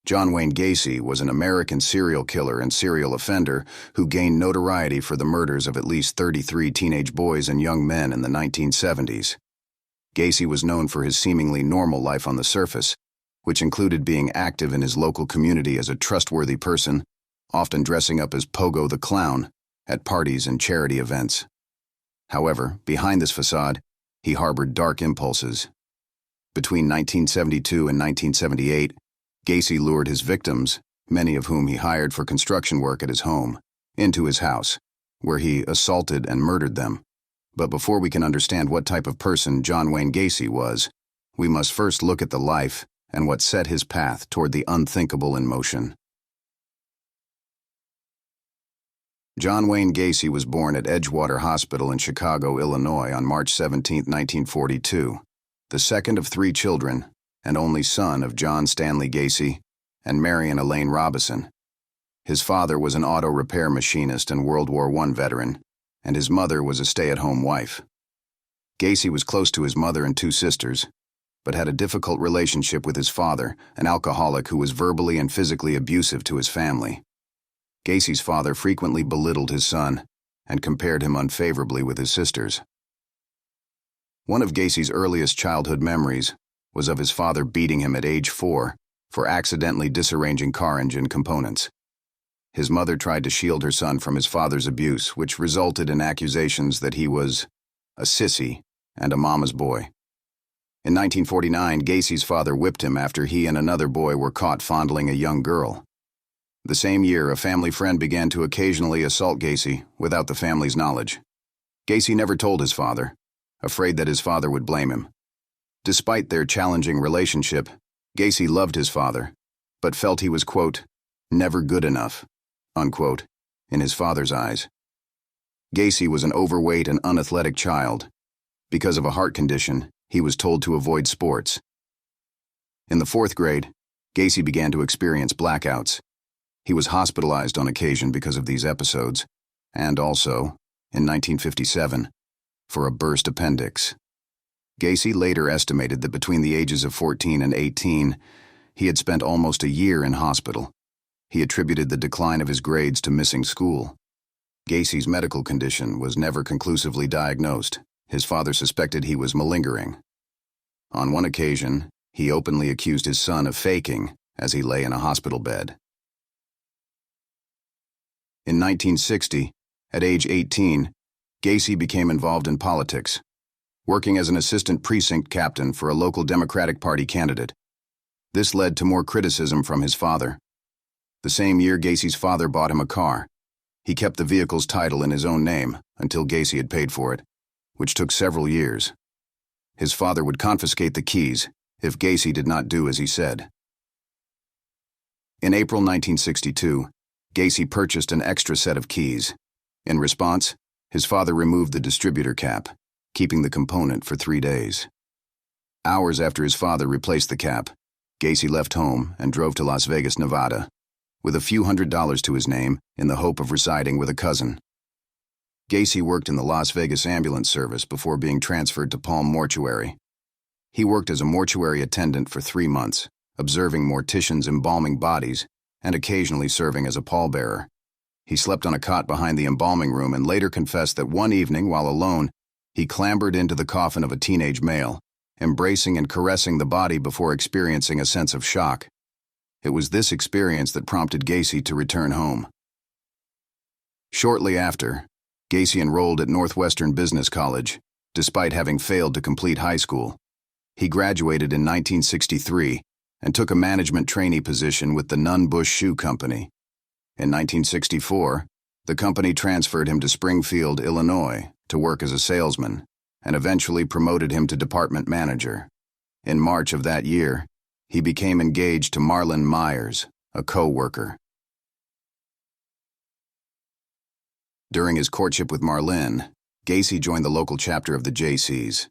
John Wayne Gacy was an American serial killer and serial offender who gained notoriety for the murders of at least 33 teenage boys and young men in the 1970s. Gacy was known for his seemingly normal life on the surface, which included being active in his local community as a trustworthy person, often dressing up as Pogo the Clown at parties and charity events. However, behind this facade, he harbored dark impulses. Between 1972 and 1978, Gacy lured his victims, many of whom he hired for construction work at his home, into his house, where he assaulted and murdered them. But before we can understand what type of person John Wayne Gacy was, we must first look at the life and what set his path toward the unthinkable in motion. John Wayne Gacy was born at Edgewater Hospital in Chicago, Illinois on March 17, 1942, the second of 3 children and only son of John Stanley Gacy and Marion Elaine Robison. His father was an auto repair machinist and World War I veteran, and his mother was a stay-at-home wife. Gacy was close to his mother and 2 sisters, but had a difficult relationship with his father, an alcoholic who was verbally and physically abusive to his family. Gacy's father frequently belittled his son and compared him unfavorably with his sisters. One of Gacy's earliest childhood memories was of his father beating him at age 4 for accidentally disarranging car engine components. His mother tried to shield her son from his father's abuse, which resulted in accusations that he was a sissy and a mama's boy. In 1949, Gacy's father whipped him after he and another boy were caught fondling a young girl. The same year, a family friend began to occasionally assault Gacy without the family's knowledge. Gacy never told his father, afraid that his father would blame him. Despite their challenging relationship, Gacy loved his father, but felt he was, quote, never good enough, unquote, in his father's eyes. Gacy was an overweight and unathletic child. Because of a heart condition, he was told to avoid sports. In the 4th grade, Gacy began to experience blackouts. He was hospitalized on occasion because of these episodes, and also, in 1957, for a burst appendix. Gacy later estimated that between the ages of 14 and 18, he had spent almost a year in hospital. He attributed the decline of his grades to missing school. Gacy's medical condition was never conclusively diagnosed. His father suspected he was malingering. On one occasion, he openly accused his son of faking as he lay in a hospital bed. In 1960, at age 18, Gacy became involved in politics, working as an assistant precinct captain for a local Democratic Party candidate. This led to more criticism from his father. The same year, Gacy's father bought him a car. He kept the vehicle's title in his own name until Gacy had paid for it, which took several years. His father would confiscate the keys if Gacy did not do as he said. In April 1962, Gacy purchased an extra set of keys. In response, his father removed the distributor cap, keeping the component for 3 days. Hours after his father replaced the cap, Gacy left home and drove to Las Vegas, Nevada, with a few $100s to his name in the hope of residing with a cousin. Gacy worked in the Las Vegas ambulance service before being transferred to Palm Mortuary. He worked as a mortuary attendant for 3 months, observing morticians embalming bodies and occasionally serving as a pallbearer. He slept on a cot behind the embalming room and later confessed that one evening, while alone, he clambered into the coffin of a teenage male, embracing and caressing the body before experiencing a sense of shock. It was this experience that prompted Gacy to return home. Shortly after, Gacy enrolled at Northwestern Business College, despite having failed to complete high school. He graduated in 1963 and took a management trainee position with the Nunn Bush Shoe Company. In 1964, the company transferred him to Springfield, Illinois, to work as a salesman, and eventually promoted him to department manager. In March of that year, he became engaged to Marlyn Myers, a co-worker. During his courtship with Marlyn, Gacy joined the local chapter of the JCs.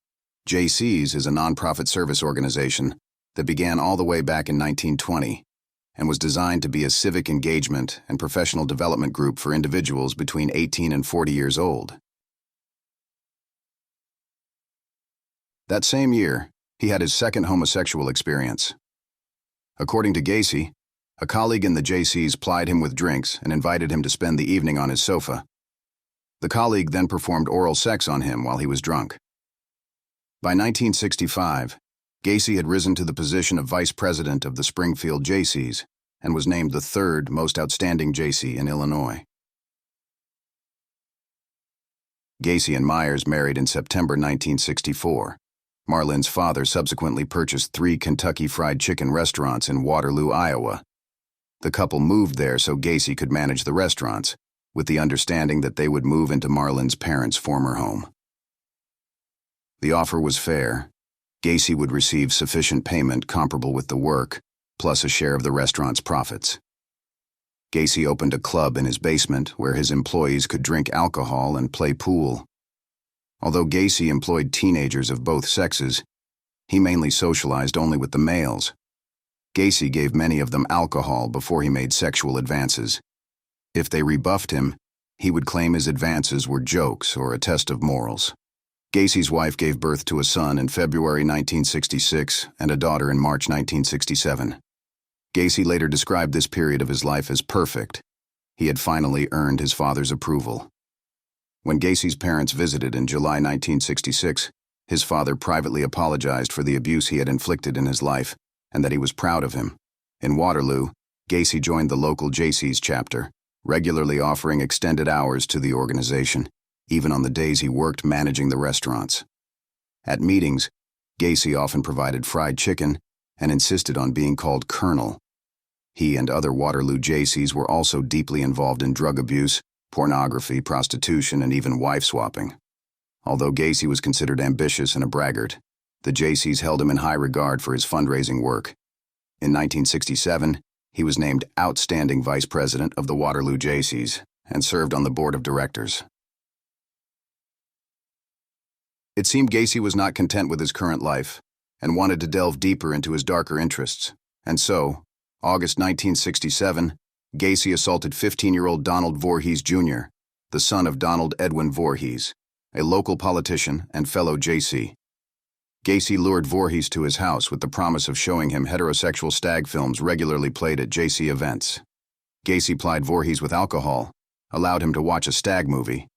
JCs is a nonprofit service organization that began all the way back in 1920 and was designed to be a civic engagement and professional development group for individuals between 18 and 40 years old. That same year, he had his second homosexual experience. According to Gacy, A colleague in the JC's plied him with drinks and invited him to spend the evening on his sofa. The colleague then performed oral sex on him while he was drunk. By 1965, Gacy had risen to the position of vice president of the Springfield JC's and was named the third most outstanding JC in Illinois. Gacy and Myers married in September 1964. Marlyn's father subsequently purchased 3 Kentucky Fried Chicken restaurants in Waterloo, Iowa. The couple moved there so Gacy could manage the restaurants, with the understanding that they would move into Marlyn's parents' former home. The offer was fair. Gacy would receive sufficient payment comparable with the work, plus a share of the restaurant's profits. Gacy opened a club in his basement where his employees could drink alcohol and play pool. Although Gacy employed teenagers of both sexes, he mainly socialized only with the males. Gacy gave many of them alcohol before he made sexual advances. If they rebuffed him, he would claim his advances were jokes or a test of morals. Gacy's wife gave birth to a son in February 1966 and a daughter in March 1967. Gacy later described this period of his life as perfect. He had finally earned his father's approval. When Gacy's parents visited in July 1966, his father privately apologized for the abuse he had inflicted in his life and that he was proud of him. In Waterloo, Gacy joined the local JC's chapter, regularly offering extended hours to the organization, even on the days he worked managing the restaurants. At meetings, Gacy often provided fried chicken and insisted on being called Colonel. He and other Waterloo JCs were also deeply involved in drug abuse, pornography, prostitution, and even wife-swapping. Although Gacy was considered ambitious and a braggart, the JCs held him in high regard for his fundraising work. In 1967, he was named Outstanding Vice President of the Waterloo JCs and served on the board of directors. It seemed Gacy was not content with his current life and wanted to delve deeper into his darker interests. And so, August 1967, Gacy assaulted 15-year-old Donald Voorhees Jr., the son of Donald Edwin Voorhees, a local politician and fellow JC. Gacy lured Voorhees to his house with the promise of showing him heterosexual stag films regularly played at JC events. Gacy plied Voorhees with alcohol, allowed him to watch a stag movie,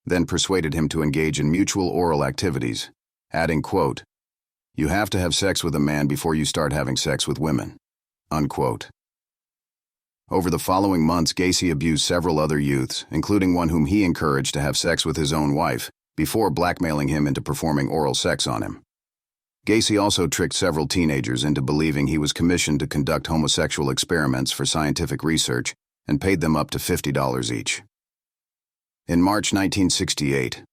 then persuaded him to engage in mutual oral activities, adding, quote, "You have to have sex with a man before you start having sex with women," unquote. Over the following months, Gacy abused several other youths, including one whom he encouraged to have sex with his own wife, before blackmailing him into performing oral sex on him. Gacy also tricked several teenagers into believing he was commissioned to conduct homosexual experiments for scientific research and paid them up to $50 each. In March 1968,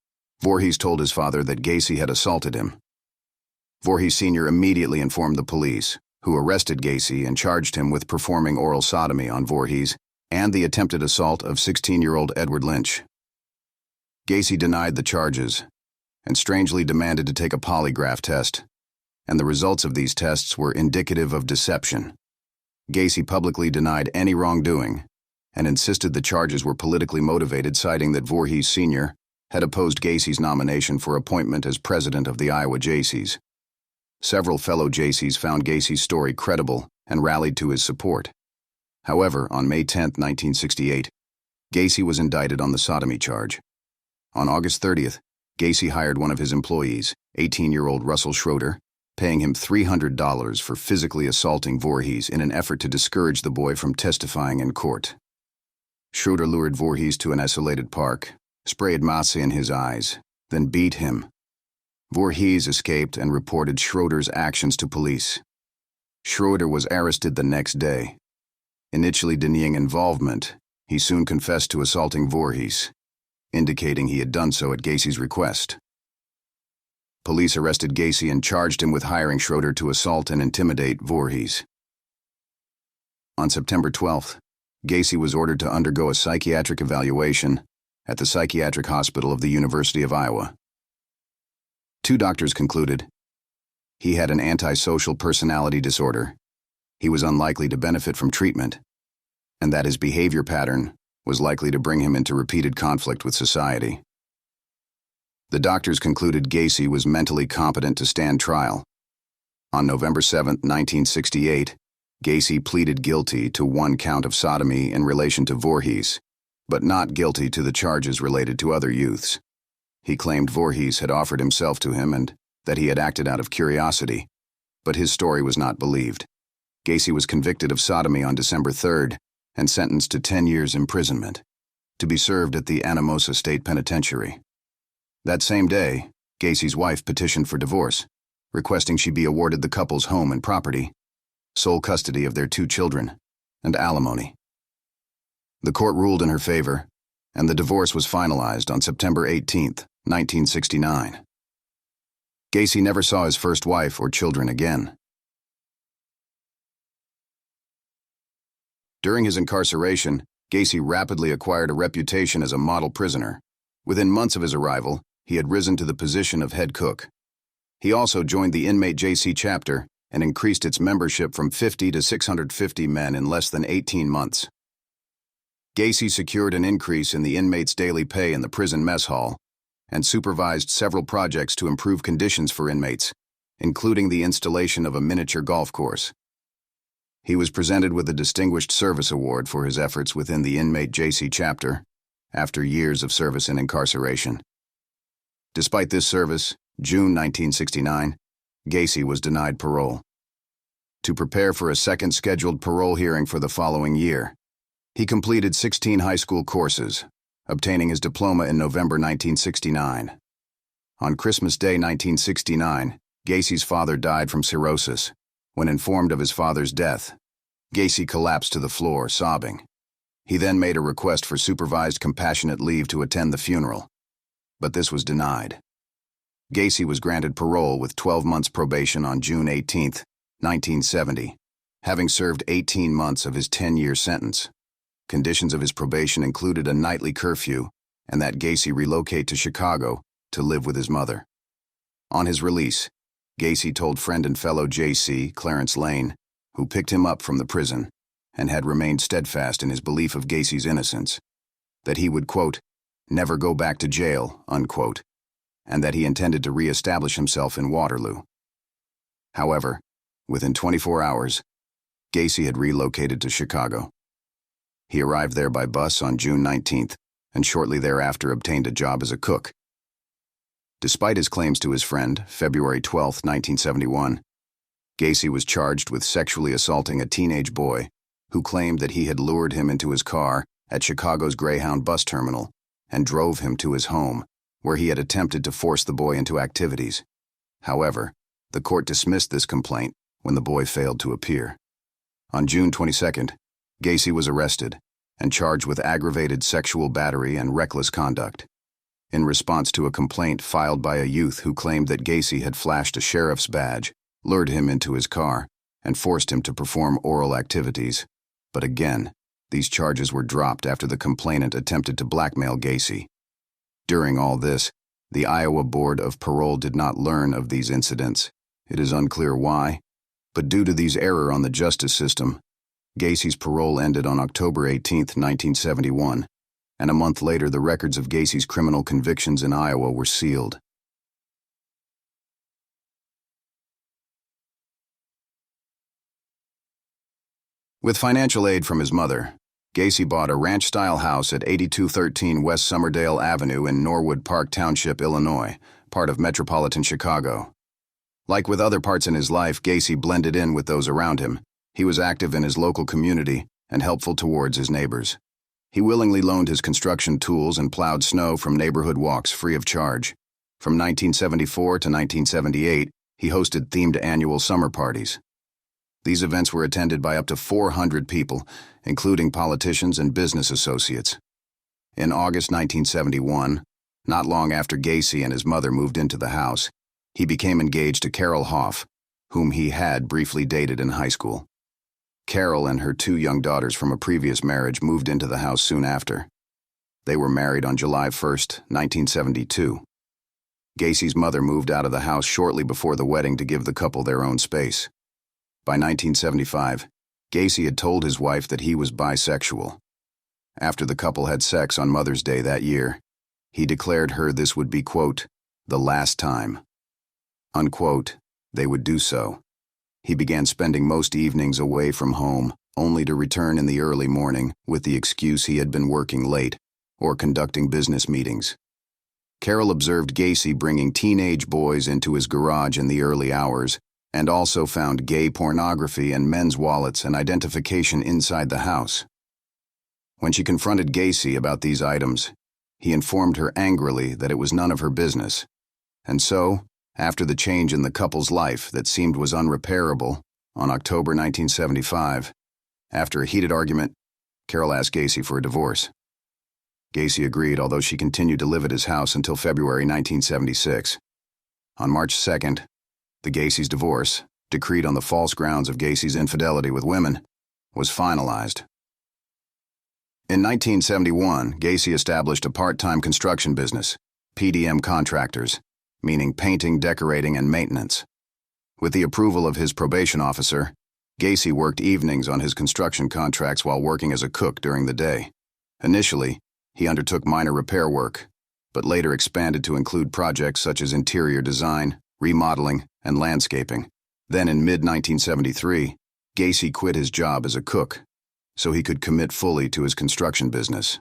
Voorhees told his father that Gacy had assaulted him. Voorhees Sr. immediately informed the police, who arrested Gacy and charged him with performing oral sodomy on Voorhees and the attempted assault of 16-year-old Edward Lynch. Gacy denied the charges and strangely demanded to take a polygraph test, and the results of these tests were indicative of deception. Gacy publicly denied any wrongdoing and insisted the charges were politically motivated, citing that Voorhees Sr. had opposed Gacy's nomination for appointment as president of the Iowa JCs. Several fellow JCs found Gacy's story credible and rallied to his support. However, on May 10, 1968, Gacy was indicted on the sodomy charge. On August 30th, Gacy hired one of his employees, 18-year-old Russell Schroeder, paying him $300 for physically assaulting Voorhees in an effort to discourage the boy from testifying in court. Schroeder lured Voorhees to an isolated park, sprayed mace in his eyes, then beat him. Voorhees escaped and reported Schroeder's actions to police. Schroeder was arrested the next day. Initially denying involvement, he soon confessed to assaulting Voorhees, indicating he had done so at Gacy's request. Police arrested Gacy and charged him with hiring Schroeder to assault and intimidate Voorhees. On September 12th, Gacy was ordered to undergo a psychiatric evaluation at the Psychiatric Hospital of the University of Iowa. 2 doctors concluded he had an antisocial personality disorder, he was unlikely to benefit from treatment, and that his behavior pattern was likely to bring him into repeated conflict with society. The doctors concluded Gacy was mentally competent to stand trial. On November 7, 1968, Gacy pleaded guilty to one count of sodomy in relation to Voorhees, but not guilty to the charges related to other youths. He claimed Voorhees had offered himself to him and that he had acted out of curiosity, but his story was not believed. Gacy was convicted of sodomy on December 3rd and sentenced to 10 years imprisonment, to be served at the Anamosa State Penitentiary. That same day, Gacy's wife petitioned for divorce, requesting she be awarded the couple's home and property, sole custody of their 2 children, and alimony. The court ruled in her favor, and the divorce was finalized on September 18, 1969. Gacy never saw his first wife or children again. During his incarceration, Gacy rapidly acquired a reputation as a model prisoner. Within months of his arrival, he had risen to the position of head cook. He also joined the inmate JC chapter and increased its membership from 50 to 650 men in less than 18 months. Gacy secured an increase in the inmates' daily pay in the prison mess hall and supervised several projects to improve conditions for inmates, including the installation of a miniature golf course. He was presented with a Distinguished Service Award for his efforts within the inmate JC chapter after years of service in incarceration. Despite this service, June 1969, Gacy was denied parole. To prepare for a second scheduled parole hearing for the following year, he completed 16 high school courses, obtaining his diploma in November 1969. On Christmas Day 1969, Gacy's father died from cirrhosis. When informed of his father's death, Gacy collapsed to the floor, sobbing. He then made a request for supervised compassionate leave to attend the funeral, but this was denied. Gacy was granted parole with 12 months probation on June 18, 1970, having served 18 months of his 10-year sentence. Conditions of his probation included a nightly curfew and that Gacy relocate to Chicago to live with his mother. On his release, Gacy told friend and fellow JC, Clarence Lane, who picked him up from the prison and had remained steadfast in his belief of Gacy's innocence, that he would, quote, never go back to jail, unquote, and that he intended to re-establish himself in Waterloo. However, within 24 hours, Gacy had relocated to Chicago. He arrived there by bus on June 19th and shortly thereafter obtained a job as a cook. Despite his claims to his friend, February 12, 1971, Gacy was charged with sexually assaulting a teenage boy who claimed that he had lured him into his car at Chicago's Greyhound bus terminal and drove him to his home, where he had attempted to force the boy into activities. However, the court dismissed this complaint when the boy failed to appear. On June 22nd, Gacy was arrested and charged with aggravated sexual battery and reckless conduct, in response to a complaint filed by a youth who claimed that Gacy had flashed a sheriff's badge, lured him into his car, and forced him to perform oral activities. But again, these charges were dropped after the complainant attempted to blackmail Gacy. During all this, the Iowa Board of Parole did not learn of these incidents. It is unclear why, but due to these errors on the justice system, Gacy's parole ended on October 18, 1971, and a month later the records of Gacy's criminal convictions in Iowa were sealed. With financial aid from his mother, Gacy bought a ranch-style house at 8213 West Summerdale Avenue in Norwood Park Township, Illinois, part of metropolitan Chicago. Like with other parts in his life, Gacy blended in with those around him. He was active in his local community and helpful towards his neighbors. He willingly loaned his construction tools and plowed snow from neighborhood walks free of charge. From 1974 to 1978, he hosted themed annual summer parties. These events were attended by up to 400 people, including politicians and business associates. In August 1971, not long after Gacy and his mother moved into the house, he became engaged to Carol Hoff, whom he had briefly dated in high school. Carol and her 2 young daughters from a previous marriage moved into the house soon after. They were married on July 1, 1972. Gacy's mother moved out of the house shortly before the wedding to give the couple their own space. By 1975, Gacy had told his wife that he was bisexual. After the couple had sex on Mother's Day that year, he declared her this would be, quote, the last time, unquote, they would do so. He began spending most evenings away from home, only to return in the early morning with the excuse he had been working late or conducting business meetings. Carol observed Gacy bringing teenage boys into his garage in the early hours and also found gay pornography and men's wallets and identification inside the house. When she confronted Gacy about these items, he informed her angrily that it was none of her business. And so, after the change in the couple's life that seemed was unrepairable, on October 1975, after a heated argument, Carol asked Gacy for a divorce. Gacy agreed, although she continued to live at his house until February 1976. On March 2nd, the Gacy's divorce, decreed on the false grounds of Gacy's infidelity with women, was finalized. In 1971, Gacy established a part-time construction business, PDM Contractors, meaning painting, decorating, and maintenance. With the approval of his probation officer, Gacy worked evenings on his construction contracts while working as a cook during the day. Initially, he undertook minor repair work, but later expanded to include projects such as interior design, remodeling, and landscaping. Then in mid-1973, Gacy quit his job as a cook, so he could commit fully to his construction business.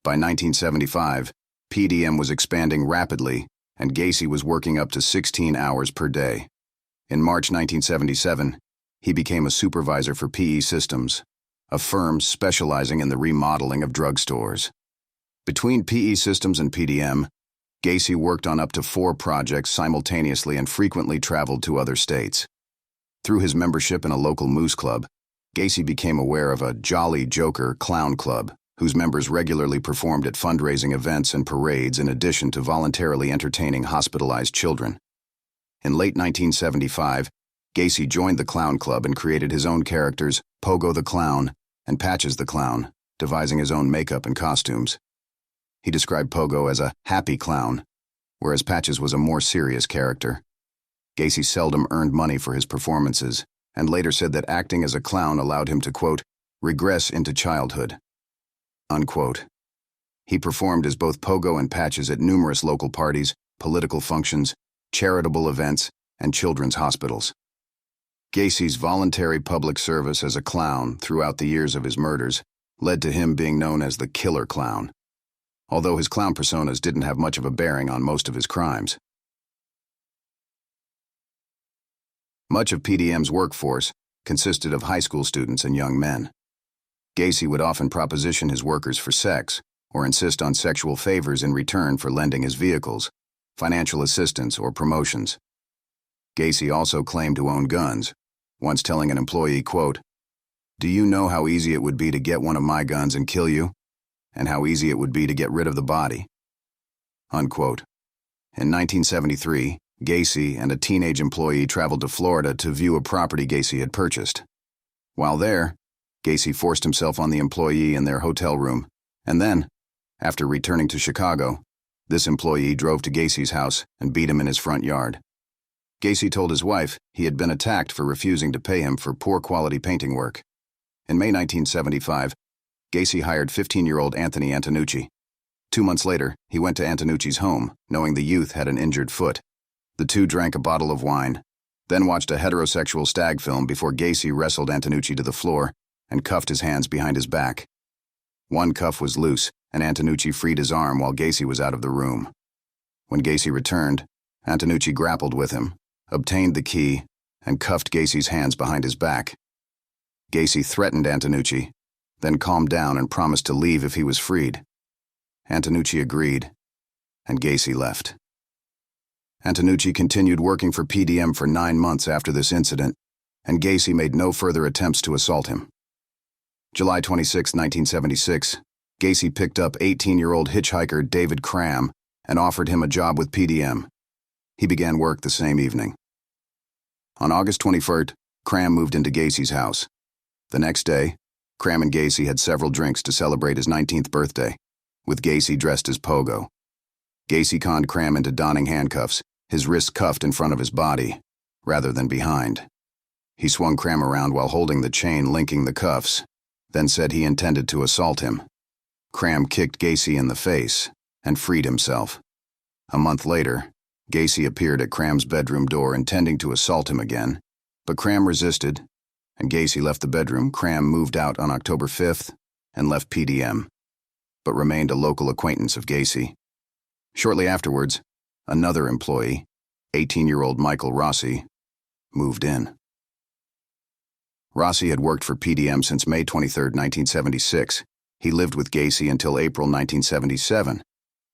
By 1975, PDM was expanding rapidly, and Gacy was working up to 16 hours per day. In March 1977, he became a supervisor for PE Systems, a firm specializing in the remodeling of drugstores. Between PE Systems and PDM, Gacy worked on up to 4 projects simultaneously and frequently traveled to other states. Through his membership in a local moose club, Gacy became aware of a Jolly Joker clown club, whose members regularly performed at fundraising events and parades in addition to voluntarily entertaining hospitalized children. In late 1975, Gacy joined the clown club and created his own characters, Pogo the Clown and Patches the Clown, devising his own makeup and costumes. He described Pogo as a happy clown, whereas Patches was a more serious character. Gacy seldom earned money for his performances, and later said that acting as a clown allowed him to, quote, regress into childhood, unquote. He performed as both Pogo and Patches at numerous local parties, political functions, charitable events, and children's hospitals. Gacy's voluntary public service as a clown throughout the years of his murders led to him being known as the Killer Clown, although his clown personas didn't have much of a bearing on most of his crimes. Much of PDM's workforce consisted of high school students and young men. Gacy would often proposition his workers for sex or insist on sexual favors in return for lending his vehicles, financial assistance, or promotions. Gacy also claimed to own guns, once telling an employee, quote, "Do you know how easy it would be to get one of my guns and kill you, and how easy it would be to get rid of the body?" Unquote. In 1973, Gacy and a teenage employee traveled to Florida to view a property Gacy had purchased. While there, Gacy forced himself on the employee in their hotel room, and then, after returning to Chicago, this employee drove to Gacy's house and beat him in his front yard. Gacy told his wife he had been attacked for refusing to pay him for poor quality painting work. In May 1975, Gacy hired 15-year-old Anthony Antonucci. 2 months later, he went to Antonucci's home, knowing the youth had an injured foot. The two drank a bottle of wine, then watched a heterosexual stag film before Gacy wrestled Antonucci to the floor and cuffed his hands behind his back. One cuff was loose, and Antonucci freed his arm while Gacy was out of the room. When Gacy returned, Antonucci grappled with him, obtained the key, and cuffed Gacy's hands behind his back. Gacy threatened Antonucci, then calmed down and promised to leave if he was freed. Antonucci agreed, and Gacy left. Antonucci continued working for PDM for 9 months after this incident, and Gacy made no further attempts to assault him. July 26, 1976, Gacy picked up 18-year-old hitchhiker David Cram and offered him a job with PDM. He began work the same evening. On August 21st, Cram moved into Gacy's house. The next day, Cram and Gacy had several drinks to celebrate his 19th birthday, with Gacy dressed as Pogo. Gacy conned Cram into donning handcuffs, his wrists cuffed in front of his body, rather than behind. He swung Cram around while holding the chain linking the cuffs, then said he intended to assault him. Cram kicked Gacy in the face and freed himself. A month later, Gacy appeared at Cram's bedroom door intending to assault him again, But Cram resisted, and Gacy left the bedroom. Cram moved out on October 5th and left PDM, but remained a local acquaintance of Gacy. Shortly afterwards, another employee, 18-year-old Michael Rossi, moved in. Rossi had worked for PDM since May 23, 1976. He lived with Gacy until April 1977.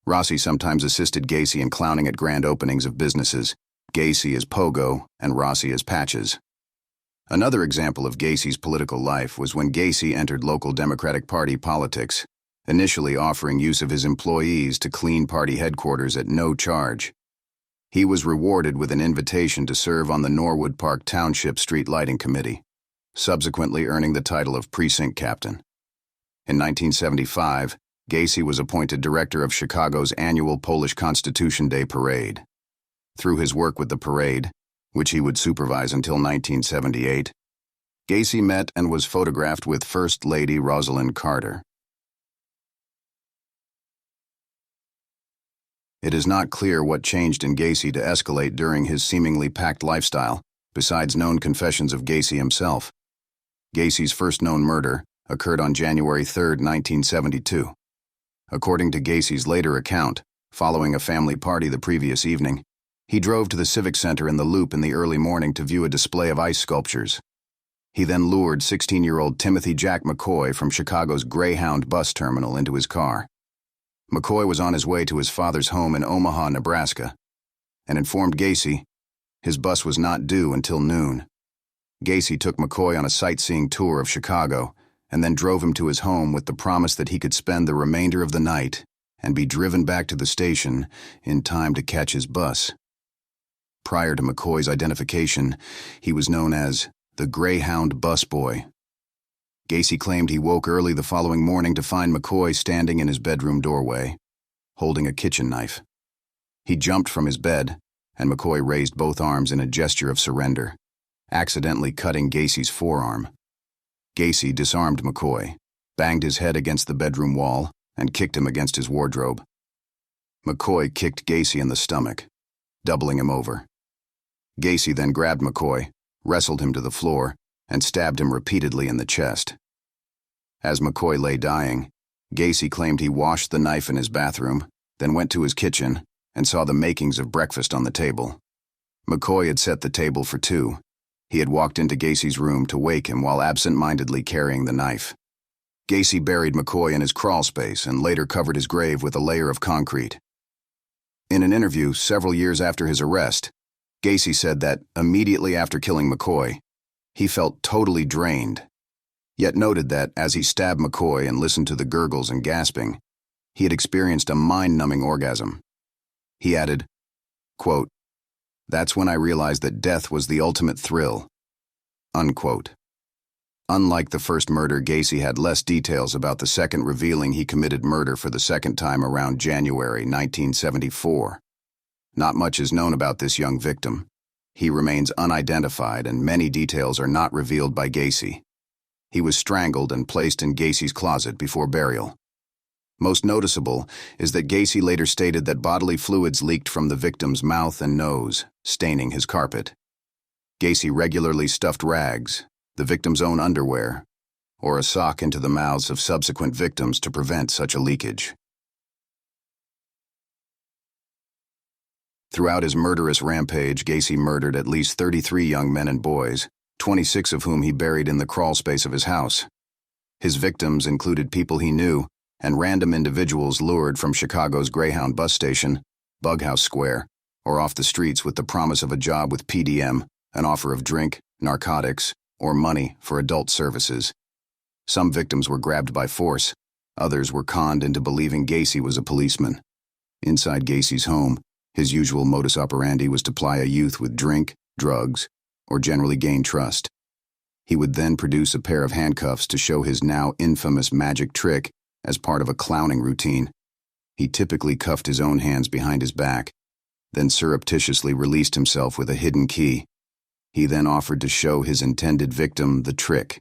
Rossi sometimes assisted Gacy in clowning at grand openings of businesses, Gacy as Pogo and Rossi as Patches. Another example of Gacy's political life was when Gacy entered local Democratic Party politics, initially offering use of his employees to clean party headquarters at no charge. He was rewarded with an invitation to serve on the Norwood Park Township Street Lighting Committee, subsequently earning the title of precinct captain. In 1975, Gacy was appointed director of Chicago's annual Polish Constitution Day Parade. Through his work with the parade, which he would supervise until 1978, Gacy met and was photographed with First Lady Rosalind Carter. It is not clear what changed in Gacy to escalate during his seemingly packed lifestyle, besides known confessions of Gacy himself. Gacy's first known murder occurred on January 3, 1972. According to Gacy's later account, following a family party the previous evening, he drove to the Civic Center in the Loop in the early morning to view a display of ice sculptures. He then lured 16-year-old Timothy Jack McCoy from Chicago's Greyhound bus terminal into his car. McCoy was on his way to his father's home in Omaha, Nebraska, and informed Gacy his bus was not due until noon. Gacy took McCoy on a sightseeing tour of Chicago and then drove him to his home with the promise that he could spend the remainder of the night and be driven back to the station in time to catch his bus. Prior to McCoy's identification, he was known as the Greyhound busboy. Gacy claimed he woke early the following morning to find McCoy standing in his bedroom doorway, holding a kitchen knife. He jumped from his bed, and McCoy raised both arms in a gesture of surrender, accidentally cutting Gacy's forearm. Gacy disarmed McCoy, banged his head against the bedroom wall, and kicked him against his wardrobe. McCoy kicked Gacy in the stomach, doubling him over. Gacy then grabbed McCoy, wrestled him to the floor, and stabbed him repeatedly in the chest. As McCoy lay dying, Gacy claimed he washed the knife in his bathroom, then went to his kitchen and saw the makings of breakfast on the table. McCoy had set the table for two. He had walked into Gacy's room to wake him while absent-mindedly carrying the knife. Gacy buried McCoy in his crawl space and later covered his grave with a layer of concrete. In an interview several years after his arrest, Gacy said that immediately after killing McCoy, he felt totally drained, yet noted that as he stabbed McCoy and listened to the gurgles and gasping, he had experienced a mind-numbing orgasm. He added, quote, "That's when I realized that death was the ultimate thrill." Unquote. Unlike the first murder, Gacy had less details about the second, revealing he committed murder for the second time around January 1974. Not much is known about this young victim. He remains unidentified and many details are not revealed by Gacy. He was strangled and placed in Gacy's closet before burial. Most noticeable is that Gacy later stated that bodily fluids leaked from the victim's mouth and nose, staining his carpet. Gacy regularly stuffed rags, the victim's own underwear, or a sock into the mouths of subsequent victims to prevent such a leakage. Throughout his murderous rampage, Gacy murdered at least 33 young men and boys, 26 of whom he buried in the crawl space of his house. His victims included people he knew and random individuals lured from Chicago's Greyhound bus station, Bughouse Square, or off the streets with the promise of a job with PDM, an offer of drink, narcotics, or money for adult services. Some victims were grabbed by force. Others were conned into believing Gacy was a policeman. Inside Gacy's home, his usual modus operandi was to ply a youth with drink, drugs, or generally gain trust. He would then produce a pair of handcuffs to show his now infamous magic trick as part of a clowning routine. He typically cuffed his own hands behind his back, then surreptitiously released himself with a hidden key. He then offered to show his intended victim the trick.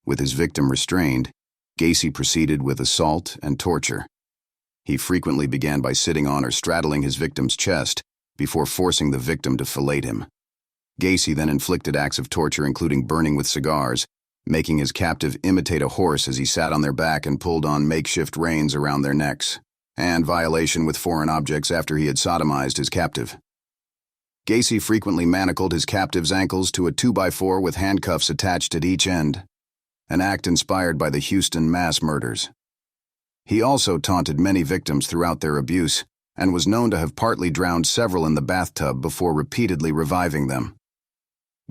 With his victim restrained, Gacy proceeded with assault and torture. He frequently began by sitting on or straddling his victim's chest before forcing the victim to fillet him. Gacy then inflicted acts of torture including burning with cigars, making his captive imitate a horse as he sat on their back and pulled on makeshift reins around their necks, and violation with foreign objects after he had sodomized his captive. Gacy frequently manacled his captive's ankles to a 2x4 with handcuffs attached at each end, an act inspired by the Houston mass murders. He also taunted many victims throughout their abuse and was known to have partly drowned several in the bathtub before repeatedly reviving them.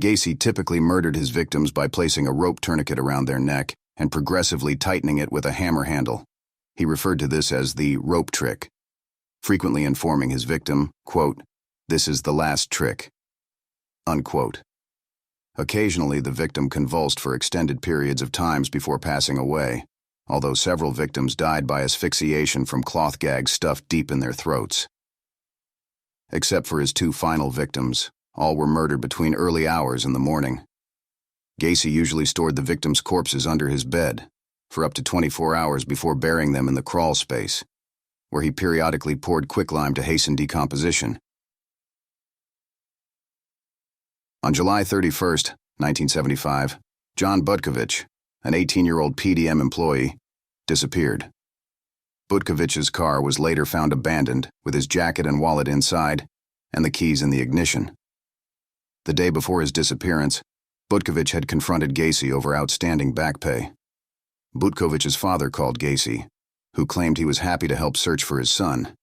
Gacy typically murdered his victims by placing a rope tourniquet around their neck and progressively tightening it with a hammer handle. He referred to this as the rope trick, frequently informing his victim, quote, "This is the last trick," unquote. Occasionally, the victim convulsed for extended periods of times before passing away, although several victims died by asphyxiation from cloth gags stuffed deep in their throats. Except for his two final victims, all were murdered between early hours in the morning. Gacy usually stored the victims' corpses under his bed for up to 24 hours before burying them in the crawl space, where he periodically poured quicklime to hasten decomposition. On July 31, 1975, John Butkovich, an 18-year-old PDM employee, disappeared. Butkovich's car was later found abandoned with his jacket and wallet inside and the keys in the ignition. The day before his disappearance, Butkovich had confronted Gacy over outstanding back pay. Butkovich's father called Gacy, who claimed he was happy to help search for his son,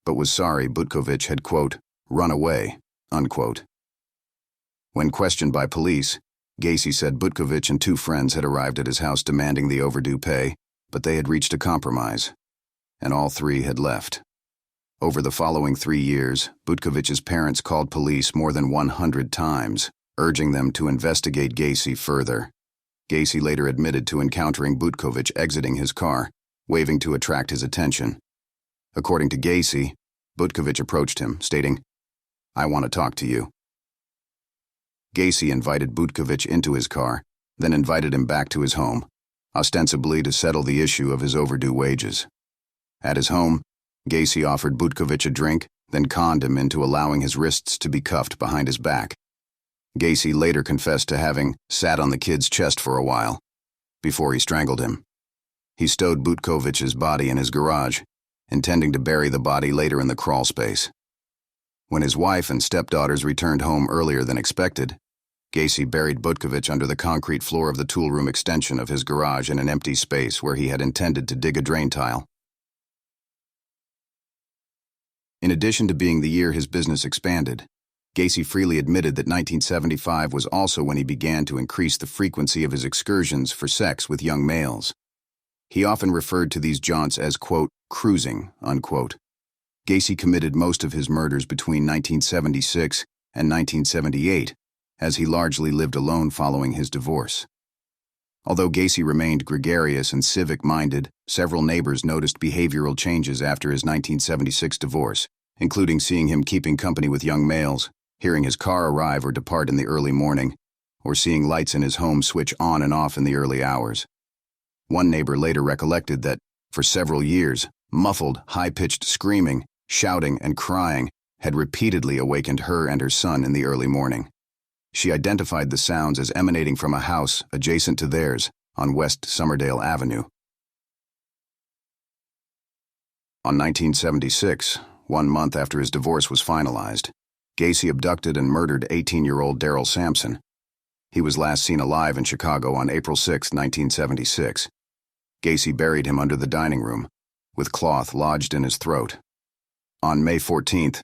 but was sorry Butkovich had, quote, "run away," unquote. When questioned by police, Gacy said Butkovich and two friends had arrived at his house demanding the overdue pay, but they had reached a compromise, and all three had left. Over the following 3 years, Butkovich's parents called police more than 100 times, urging them to investigate Gacy further. Gacy later admitted to encountering Butkovich exiting his car, waving to attract his attention. According to Gacy, Butkovich approached him, stating, "I want to talk to you." Gacy invited Butkovich into his car, then invited him back to his home, ostensibly to settle the issue of his overdue wages. At his home, Gacy offered Butkovich a drink, then conned him into allowing his wrists to be cuffed behind his back. Gacy later confessed to having sat on the kid's chest for a while, before he strangled him. He stowed Butkovich's body in his garage, intending to bury the body later in the crawl space. When his wife and stepdaughters returned home earlier than expected, Gacy buried Butkovich under the concrete floor of the toolroom extension of his garage in an empty space where he had intended to dig a drain tile. In addition to being the year his business expanded, Gacy freely admitted that 1975 was also when he began to increase the frequency of his excursions for sex with young males. He often referred to these jaunts as, quote, "cruising," unquote. Gacy committed most of his murders between 1976 and 1978, as he largely lived alone following his divorce. Although Gacy remained gregarious and civic-minded, several neighbors noticed behavioral changes after his 1976 divorce, including seeing him keeping company with young males, hearing his car arrive or depart in the early morning, or seeing lights in his home switch on and off in the early hours. One neighbor later recollected that, for several years, muffled, high-pitched screaming, shouting, and crying had repeatedly awakened her and her son in the early morning. She identified the sounds as emanating from a house adjacent to theirs on West Summerdale Avenue. On 1976, 1 month after his divorce was finalized, Gacy abducted and murdered 18-year-old Daryl Sampson. He was last seen alive in Chicago on April 6, 1976. Gacy buried him under the dining room, with cloth lodged in his throat. On May 14th,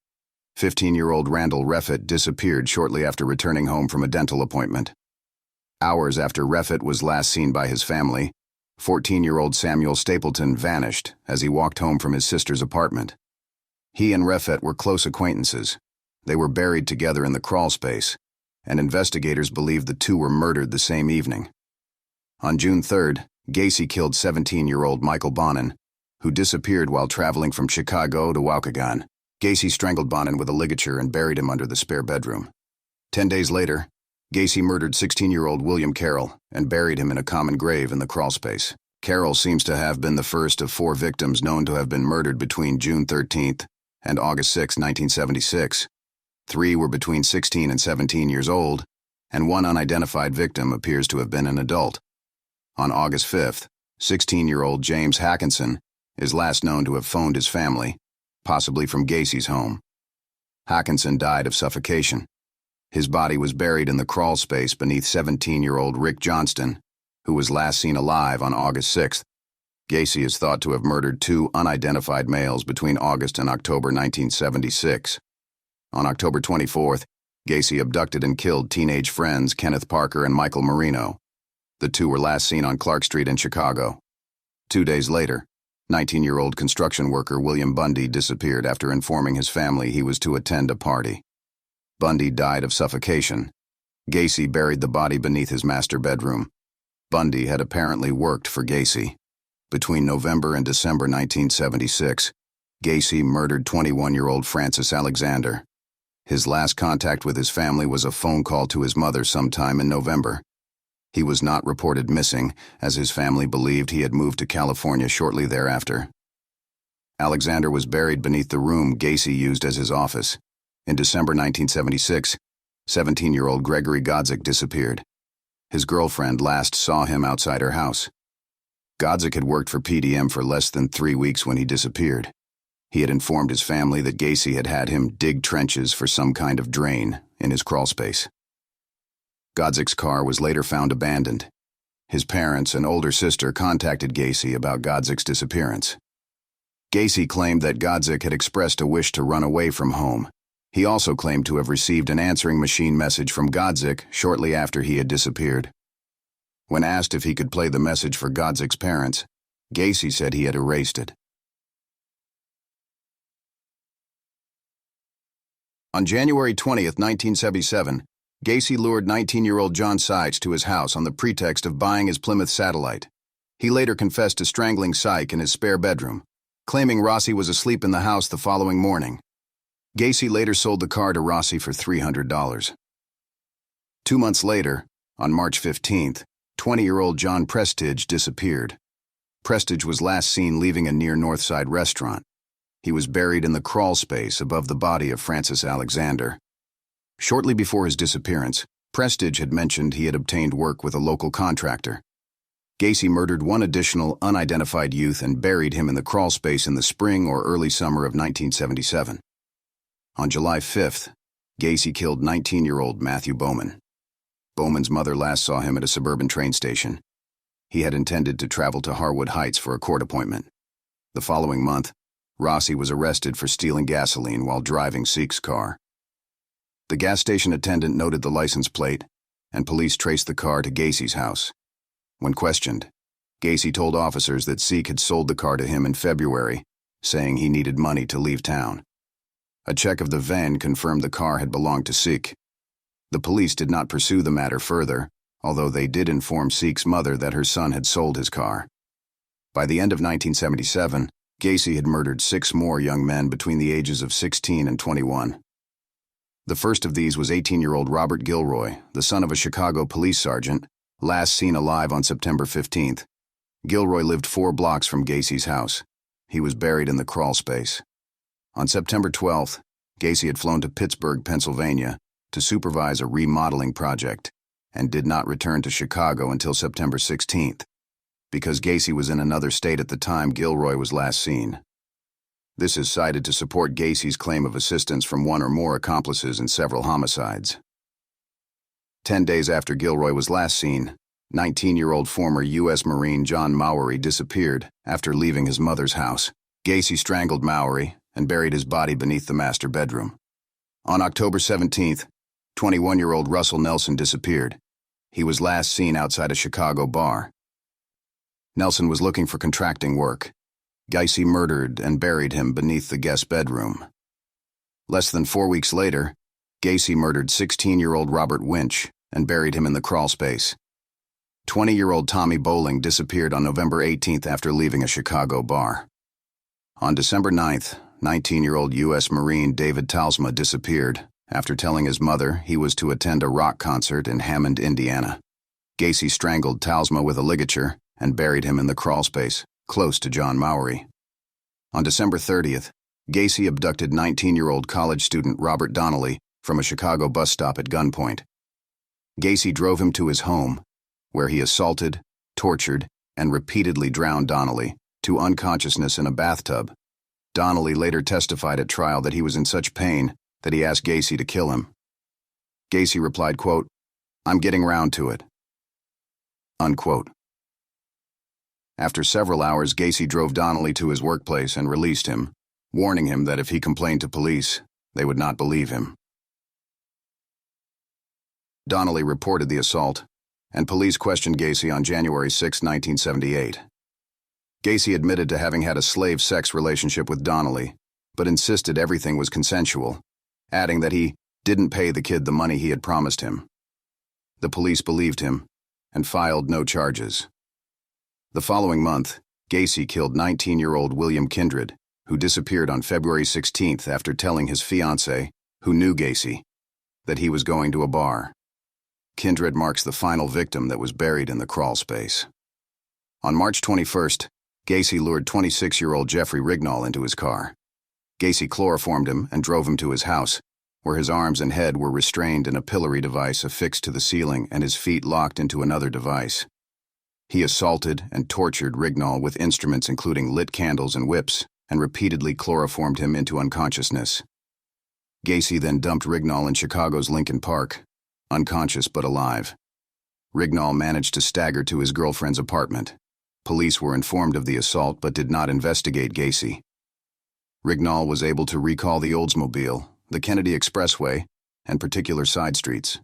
15-year-old Randall Reffitt disappeared shortly after returning home from a dental appointment. Hours after Reffitt was last seen by his family, 14-year-old Samuel Stapleton vanished as he walked home from his sister's apartment. He and Reffitt were close acquaintances. They were buried together in the crawl space, and investigators believe the two were murdered the same evening. On June 3rd, Gacy killed 17-year-old Michael Bonin, who disappeared while traveling from Chicago to Waukegan. Gacy strangled Bonin with a ligature and buried him under the spare bedroom. 10 days later, Gacy murdered 16-year-old William Carroll and buried him in a common grave in the crawl space. Carroll seems to have been the first of 4 victims known to have been murdered between June 13th and August 6, 1976. 3 were between 16 and 17 years old, and one unidentified victim appears to have been an adult. On August 5th, 16-year-old James Hackinson is last known to have phoned his family, possibly from Gacy's home. Hackinson died of suffocation. His body was buried in the crawl space beneath 17-year-old Rick Johnston, who was last seen alive on August 6th. Gacy is thought to have murdered 2 unidentified males between August and October 1976. On October 24th, Gacy abducted and killed teenage friends Kenneth Parker and Michael Marino. The 2 were last seen on Clark Street in Chicago. 2 days later, 19-year-old construction worker William Bundy disappeared after informing his family he was to attend a party. Bundy died of suffocation. Gacy buried the body beneath his master bedroom. Bundy had apparently worked for Gacy. Between November and December 1976, Gacy murdered 21-year-old Francis Alexander. His last contact with his family was a phone call to his mother sometime in November. He was not reported missing, as his family believed he had moved to California shortly thereafter. Alexander was buried beneath the room Gacy used as his office. In December 1976, 17-year-old Gregory Godzik disappeared. His girlfriend last saw him outside her house. Godzik had worked for PDM for less than 3 weeks when he disappeared. He had informed his family that Gacy had had him dig trenches for some kind of drain in his crawlspace. Godzik's car was later found abandoned. His parents and older sister contacted Gacy about Godzik's disappearance. Gacy claimed that Godzik had expressed a wish to run away from home. He also claimed to have received an answering machine message from Godzik shortly after he had disappeared. When asked if he could play the message for Godzik's parents, Gacy said he had erased it. On January 20th, 1977, Gacy lured 19-year-old John Sykes to his house on the pretext of buying his Plymouth Satellite. He later confessed to strangling Syke in his spare bedroom, claiming Rossi was asleep in the house the following morning. Gacy later sold the car to Rossi for $300. 2 months later, on March 15th, 20-year-old John Prestige disappeared. Prestige was last seen leaving a near Northside restaurant. He was buried in the crawl space above the body of Francis Alexander. Shortly before his disappearance, Prestige had mentioned he had obtained work with a local contractor. Gacy murdered 1 additional unidentified youth and buried him in the crawl space in the spring or early summer of 1977. On July 5th, Gacy killed 19-year-old Matthew Bowman. Bowman's mother last saw him at a suburban train station. He had intended to travel to Harwood Heights for a court appointment. The following month, Rossi was arrested for stealing gasoline while driving Syke's car. The gas station attendant noted the license plate, and police traced the car to Gacy's house. When questioned, Gacy told officers that Syke had sold the car to him in February, saying he needed money to leave town. A check of the VIN confirmed the car had belonged to Syke. The police did not pursue the matter further, although they did inform Syke's mother that her son had sold his car. By the end of 1977, Gacy had murdered 6 more young men between the ages of 16 and 21. The first of these was 18-year-old Robert Gilroy, the son of a Chicago police sergeant, last seen alive on September 15th. Gilroy lived 4 blocks from Gacy's house. He was buried in the crawl space. On September 12th, Gacy had flown to Pittsburgh, Pennsylvania, to supervise a remodeling project, and did not return to Chicago until September 16th. Because Gacy was in another state at the time Gilroy was last seen. This is cited to support Gacy's claim of assistance from 1 or more accomplices in several homicides. 10 days after Gilroy was last seen, 19-year-old former U.S. Marine John Mowery disappeared after leaving his mother's house. Gacy strangled Mowery and buried his body beneath the master bedroom. On October 17th, 21-year-old Russell Nelson disappeared. He was last seen outside a Chicago bar. Nelson was looking for contracting work. Gacy murdered and buried him beneath the guest bedroom. Less than 4 weeks later, Gacy murdered 16-year-old Robert Winch and buried him in the crawl space. 20-year-old Tommy Bowling disappeared on November 18th after leaving a Chicago bar. On December 9th, 19-year-old U.S. Marine David Talsma disappeared after telling his mother he was to attend a rock concert in Hammond, Indiana. Gacy strangled Talsma with a ligature and buried him in the crawl space, close to John Mowery. On December 30th, Gacy abducted 19-year-old college student Robert Donnelly from a Chicago bus stop at gunpoint. Gacy drove him to his home, where he assaulted, tortured, and repeatedly drowned Donnelly to unconsciousness in a bathtub. Donnelly later testified at trial that he was in such pain that he asked Gacy to kill him. Gacy replied, quote, "I'm getting round to it," unquote. After several hours, Gacy drove Donnelly to his workplace and released him, warning him that if he complained to police, they would not believe him. Donnelly reported the assault, and police questioned Gacy on January 6, 1978. Gacy admitted to having had a slave sex relationship with Donnelly, but insisted everything was consensual, adding that he didn't pay the kid the money he had promised him. The police believed him and filed no charges. The following month, Gacy killed 19-year-old William Kindred, who disappeared on February 16th after telling his fiancée, who knew Gacy, that he was going to a bar. Kindred marks the final victim that was buried in the crawl space. On March 21st, Gacy lured 26-year-old Jeffrey Rignall into his car. Gacy chloroformed him and drove him to his house, where his arms and head were restrained in a pillory device affixed to the ceiling and his feet locked into another device. He assaulted and tortured Rignall with instruments including lit candles and whips, and repeatedly chloroformed him into unconsciousness. Gacy then dumped Rignall in Chicago's Lincoln Park, unconscious but alive. Rignall managed to stagger to his girlfriend's apartment. Police were informed of the assault but did not investigate Gacy. Rignall was able to recall the Oldsmobile, the Kennedy Expressway, and particular side streets.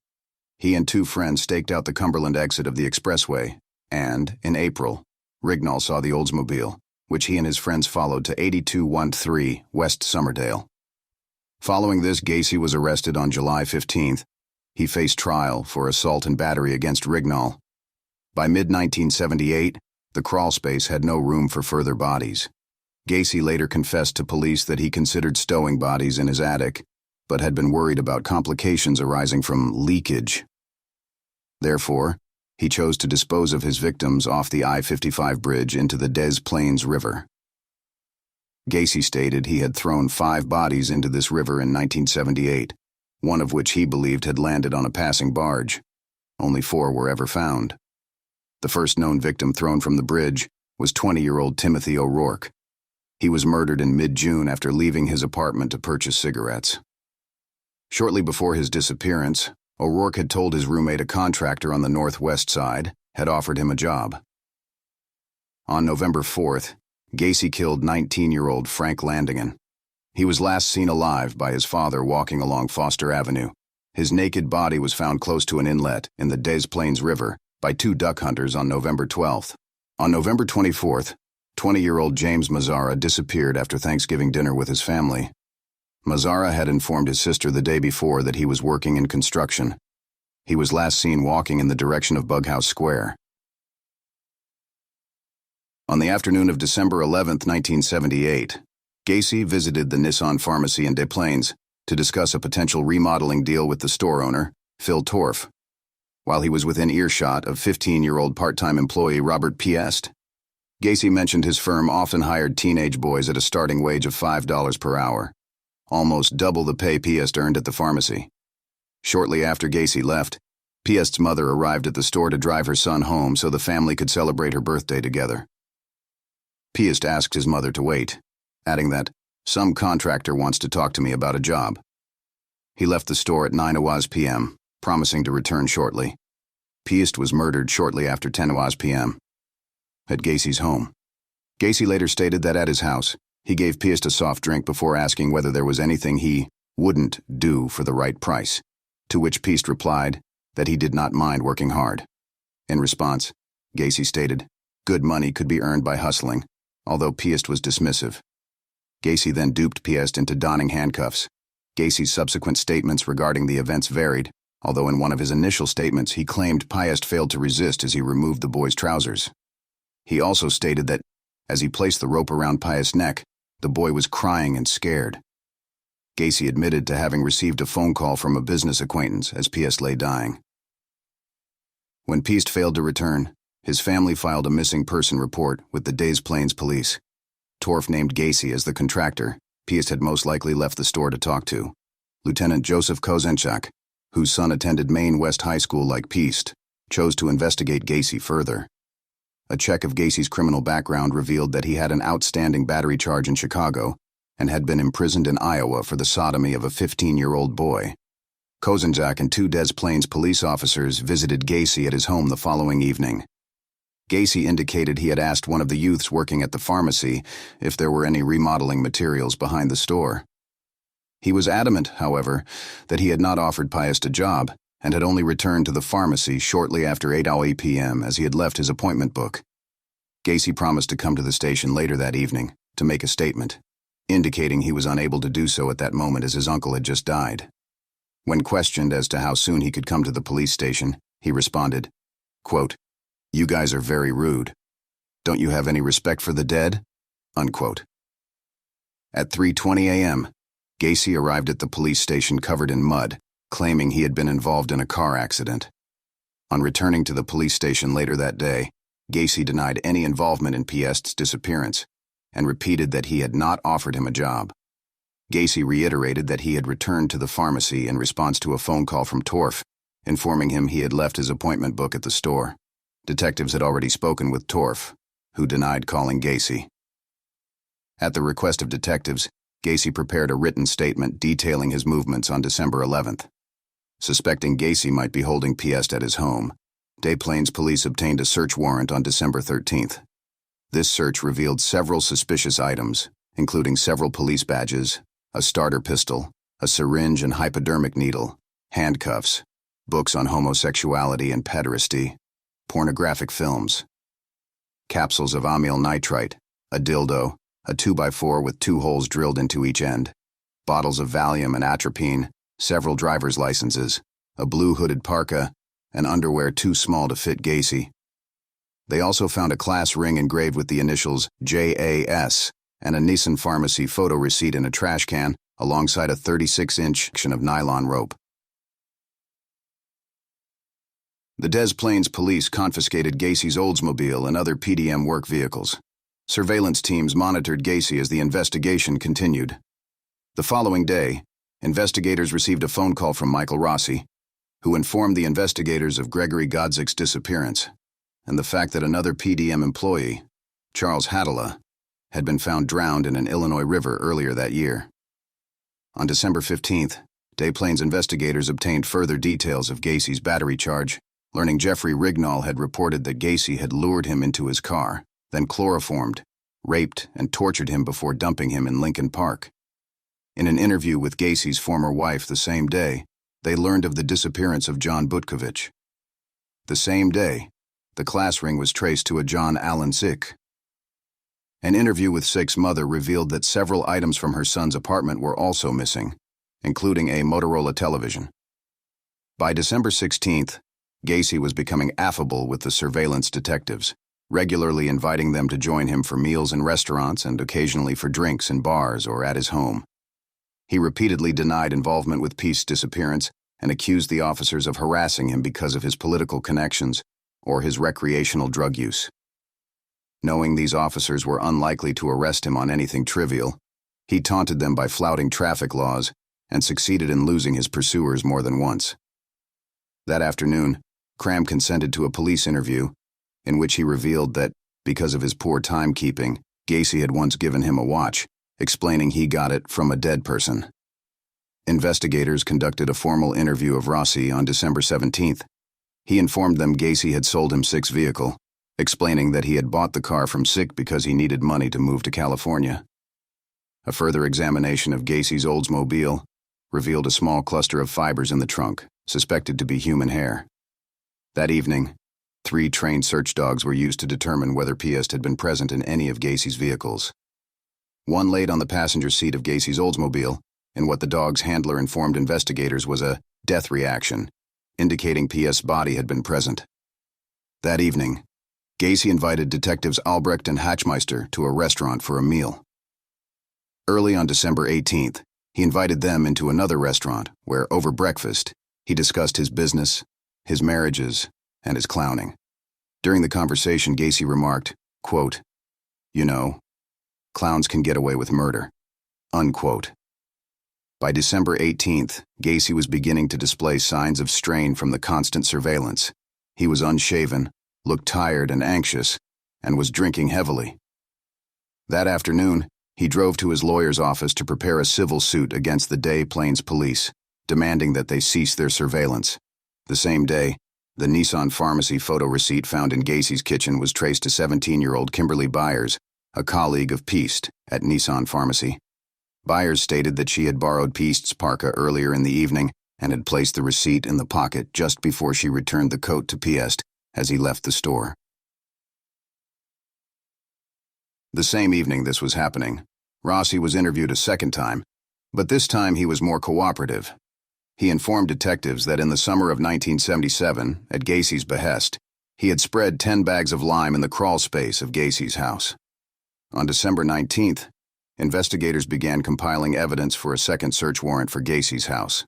He and two friends staked out the Cumberland exit of the expressway, and, in April, Rignall saw the Oldsmobile, which he and his friends followed to 8213 West Summerdale. Following this, Gacy was arrested on July 15th. He faced trial for assault and battery against Rignall. By mid-1978, the crawl space had no room for further bodies. Gacy later confessed to police that he considered stowing bodies in his attic, but had been worried about complications arising from leakage. Therefore, he chose to dispose of his victims off the I-55 bridge into the Des Plaines River. Gacy stated he had thrown 5 bodies into this river in 1978, one of which he believed had landed on a passing barge. Only 4 were ever found. The first known victim thrown from the bridge was 20-year-old Timothy O'Rourke. He was murdered in mid-June after leaving his apartment to purchase cigarettes. Shortly before his disappearance, O'Rourke had told his roommate a contractor on the northwest side had offered him a job. On November 4th, Gacy killed 19-year-old Frank Landingen. He was last seen alive by his father walking along Foster Avenue. His naked body was found close to an inlet in the Des Plaines River by 2 duck hunters on November 12th. On November 24th, 20-year-old James Mazzara disappeared after Thanksgiving dinner with his family. Mazzara had informed his sister the day before that he was working in construction. He was last seen walking in the direction of Bughouse Square. On the afternoon of December 11, 1978, Gacy visited the Nissan pharmacy in Des Plaines to discuss a potential remodeling deal with the store owner, Phil Torf, while he was within earshot of 15-year-old part-time employee Robert Piest. Gacy mentioned his firm often hired teenage boys at a starting wage of $5 per hour, almost double the pay Piest earned at the pharmacy. Shortly after Gacy left, Piest's mother arrived at the store to drive her son home so the family could celebrate her birthday together. Piest asked his mother to wait, adding that, "Some contractor wants to talk to me about a job." He left the store at 9:00 p.m., promising to return shortly. Piest was murdered shortly after 10:00 p.m. at Gacy's home. Gacy later stated that at his house, he gave Piest a soft drink before asking whether there was anything he wouldn't do for the right price, to which Piest replied that he did not mind working hard. In response, Gacy stated, good money could be earned by hustling, although Piest was dismissive. Gacy then duped Piest into donning handcuffs. Gacy's subsequent statements regarding the events varied, although in one of his initial statements he claimed Piest failed to resist as he removed the boy's trousers. He also stated that, as he placed the rope around Piest's neck, the boy was crying and scared. Gacy admitted to having received a phone call from a business acquaintance as Piest lay dying. When Piest failed to return, his family filed a missing person report with the Des Plaines police. Torf named Gacy as the contractor Piest had most likely left the store to talk to. Lieutenant Joseph Kozenchak, whose son attended Maine West High School like Peast, chose to investigate Gacy further. A check of Gacy's criminal background revealed that he had an outstanding battery charge in Chicago and had been imprisoned in Iowa for the sodomy of a 15-year-old boy. Kozenchak and two Des Plaines police officers visited Gacy at his home the following evening. Gacy indicated he had asked one of the youths working at the pharmacy if there were any remodeling materials behind the store. He was adamant, however, that he had not offered Piest a job and had only returned to the pharmacy shortly after 8:00 p.m. as he had left his appointment book. Gacy promised to come to the station later that evening to make a statement, indicating he was unable to do so at that moment as his uncle had just died. When questioned as to how soon he could come to the police station, he responded, quote, "You guys are very rude. Don't you have any respect for the dead?" Unquote. At 3:20 a.m., Gacy arrived at the police station covered in mud, claiming he had been involved in a car accident. On returning to the police station later that day, Gacy denied any involvement in Piest's disappearance and repeated that he had not offered him a job. Gacy reiterated that he had returned to the pharmacy in response to a phone call from Torf, informing him he had left his appointment book at the store. Detectives had already spoken with Torf, who denied calling Gacy. At the request of detectives, Gacy prepared a written statement detailing his movements on December 11th. Suspecting Gacy might be holding Piest at his home, Des Plaines police obtained a search warrant on December 13th. This search revealed several suspicious items, including several police badges, a starter pistol, a syringe and hypodermic needle, handcuffs, books on homosexuality and pederasty, pornographic films, capsules of amyl nitrite, a dildo, a 2x4 with 2 holes drilled into each end, bottles of Valium and atropine, several driver's licenses, a blue hooded parka, and underwear too small to fit Gacy. They also found a class ring engraved with the initials JAS and a Nissan Pharmacy photo receipt in a trash can, alongside a 36-inch section of nylon rope. The Des Plaines police confiscated Gacy's Oldsmobile and other PDM work vehicles. Surveillance teams monitored Gacy as the investigation continued. The following day, investigators received a phone call from Michael Rossi, who informed the investigators of Gregory Godzik's disappearance and the fact that another PDM employee, Charles Hadala, had been found drowned in an Illinois river earlier that year. On December 15th, Des Plaines investigators obtained further details of Gacy's battery charge, learning Jeffrey Rignall had reported that Gacy had lured him into his car, then chloroformed, raped, and tortured him before dumping him in Lincoln Park. In an interview with Gacy's former wife the same day, they learned of the disappearance of John Butkovich. The same day, the class ring was traced to a John Allen Sick. An interview with Sick's mother revealed that several items from her son's apartment were also missing, including a Motorola television. By December 16th, Gacy was becoming affable with the surveillance detectives, regularly inviting them to join him for meals in restaurants and occasionally for drinks in bars or at his home. He repeatedly denied involvement with Piest's disappearance and accused the officers of harassing him because of his political connections or his recreational drug use. Knowing these officers were unlikely to arrest him on anything trivial, he taunted them by flouting traffic laws and succeeded in losing his pursuers more than once. That afternoon, Cram consented to a police interview in which he revealed that, because of his poor timekeeping, Gacy had once given him a watch, explaining he got it from a dead person. Investigators conducted a formal interview of Rossi on December 17th. He informed them Gacy had sold him Sick's vehicle, explaining that he had bought the car from Sick because he needed money to move to California. A further examination of Gacy's Oldsmobile revealed a small cluster of fibers in the trunk, suspected to be human hair. That evening, 3 trained search dogs were used to determine whether Piest had been present in any of Gacy's vehicles. One laid on the passenger seat of Gacy's Oldsmobile, and what the dog's handler informed investigators was a death reaction, indicating Piest's body had been present. That evening, Gacy invited detectives Albrecht and Hatchmeister to a restaurant for a meal. Early on December 18th, he invited them into another restaurant where, over breakfast, he discussed his business, his marriages, and his clowning. During the conversation, Gacy remarked, quote, "You know, clowns can get away with murder," unquote. By December 18th, Gacy was beginning to display signs of strain from the constant surveillance. He was unshaven, looked tired and anxious, and was drinking heavily. That afternoon, he drove to his lawyer's office to prepare a civil suit against the Des Plaines police, demanding that they cease their surveillance. The same day, the Nissan Pharmacy photo receipt found in Gacy's kitchen was traced to 17-year-old Kimberly Byers, a colleague of Piest at Nissan Pharmacy. Byers stated that she had borrowed Piest's parka earlier in the evening and had placed the receipt in the pocket just before she returned the coat to Piest as he left the store. The same evening this was happening, Rossi was interviewed a second time, but this time he was more cooperative. He informed detectives that in the summer of 1977, at Gacy's behest, he had spread 10 bags of lime in the crawl space of Gacy's house. On December 19th, investigators began compiling evidence for a second search warrant for Gacy's house.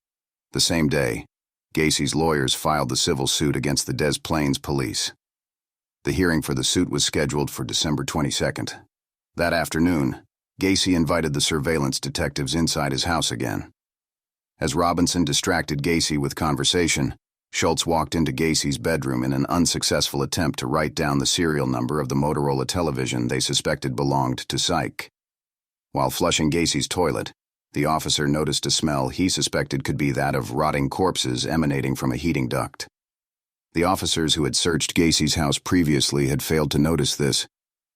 The same day, Gacy's lawyers filed the civil suit against the Des Plaines police. The hearing for the suit was scheduled for December 22nd. That afternoon, Gacy invited the surveillance detectives inside his house again. As Robinson distracted Gacy with conversation, Schultz walked into Gacy's bedroom in an unsuccessful attempt to write down the serial number of the Motorola television they suspected belonged to Psych. While flushing Gacy's toilet, the officer noticed a smell he suspected could be that of rotting corpses emanating from a heating duct. The officers who had searched Gacy's house previously had failed to notice this,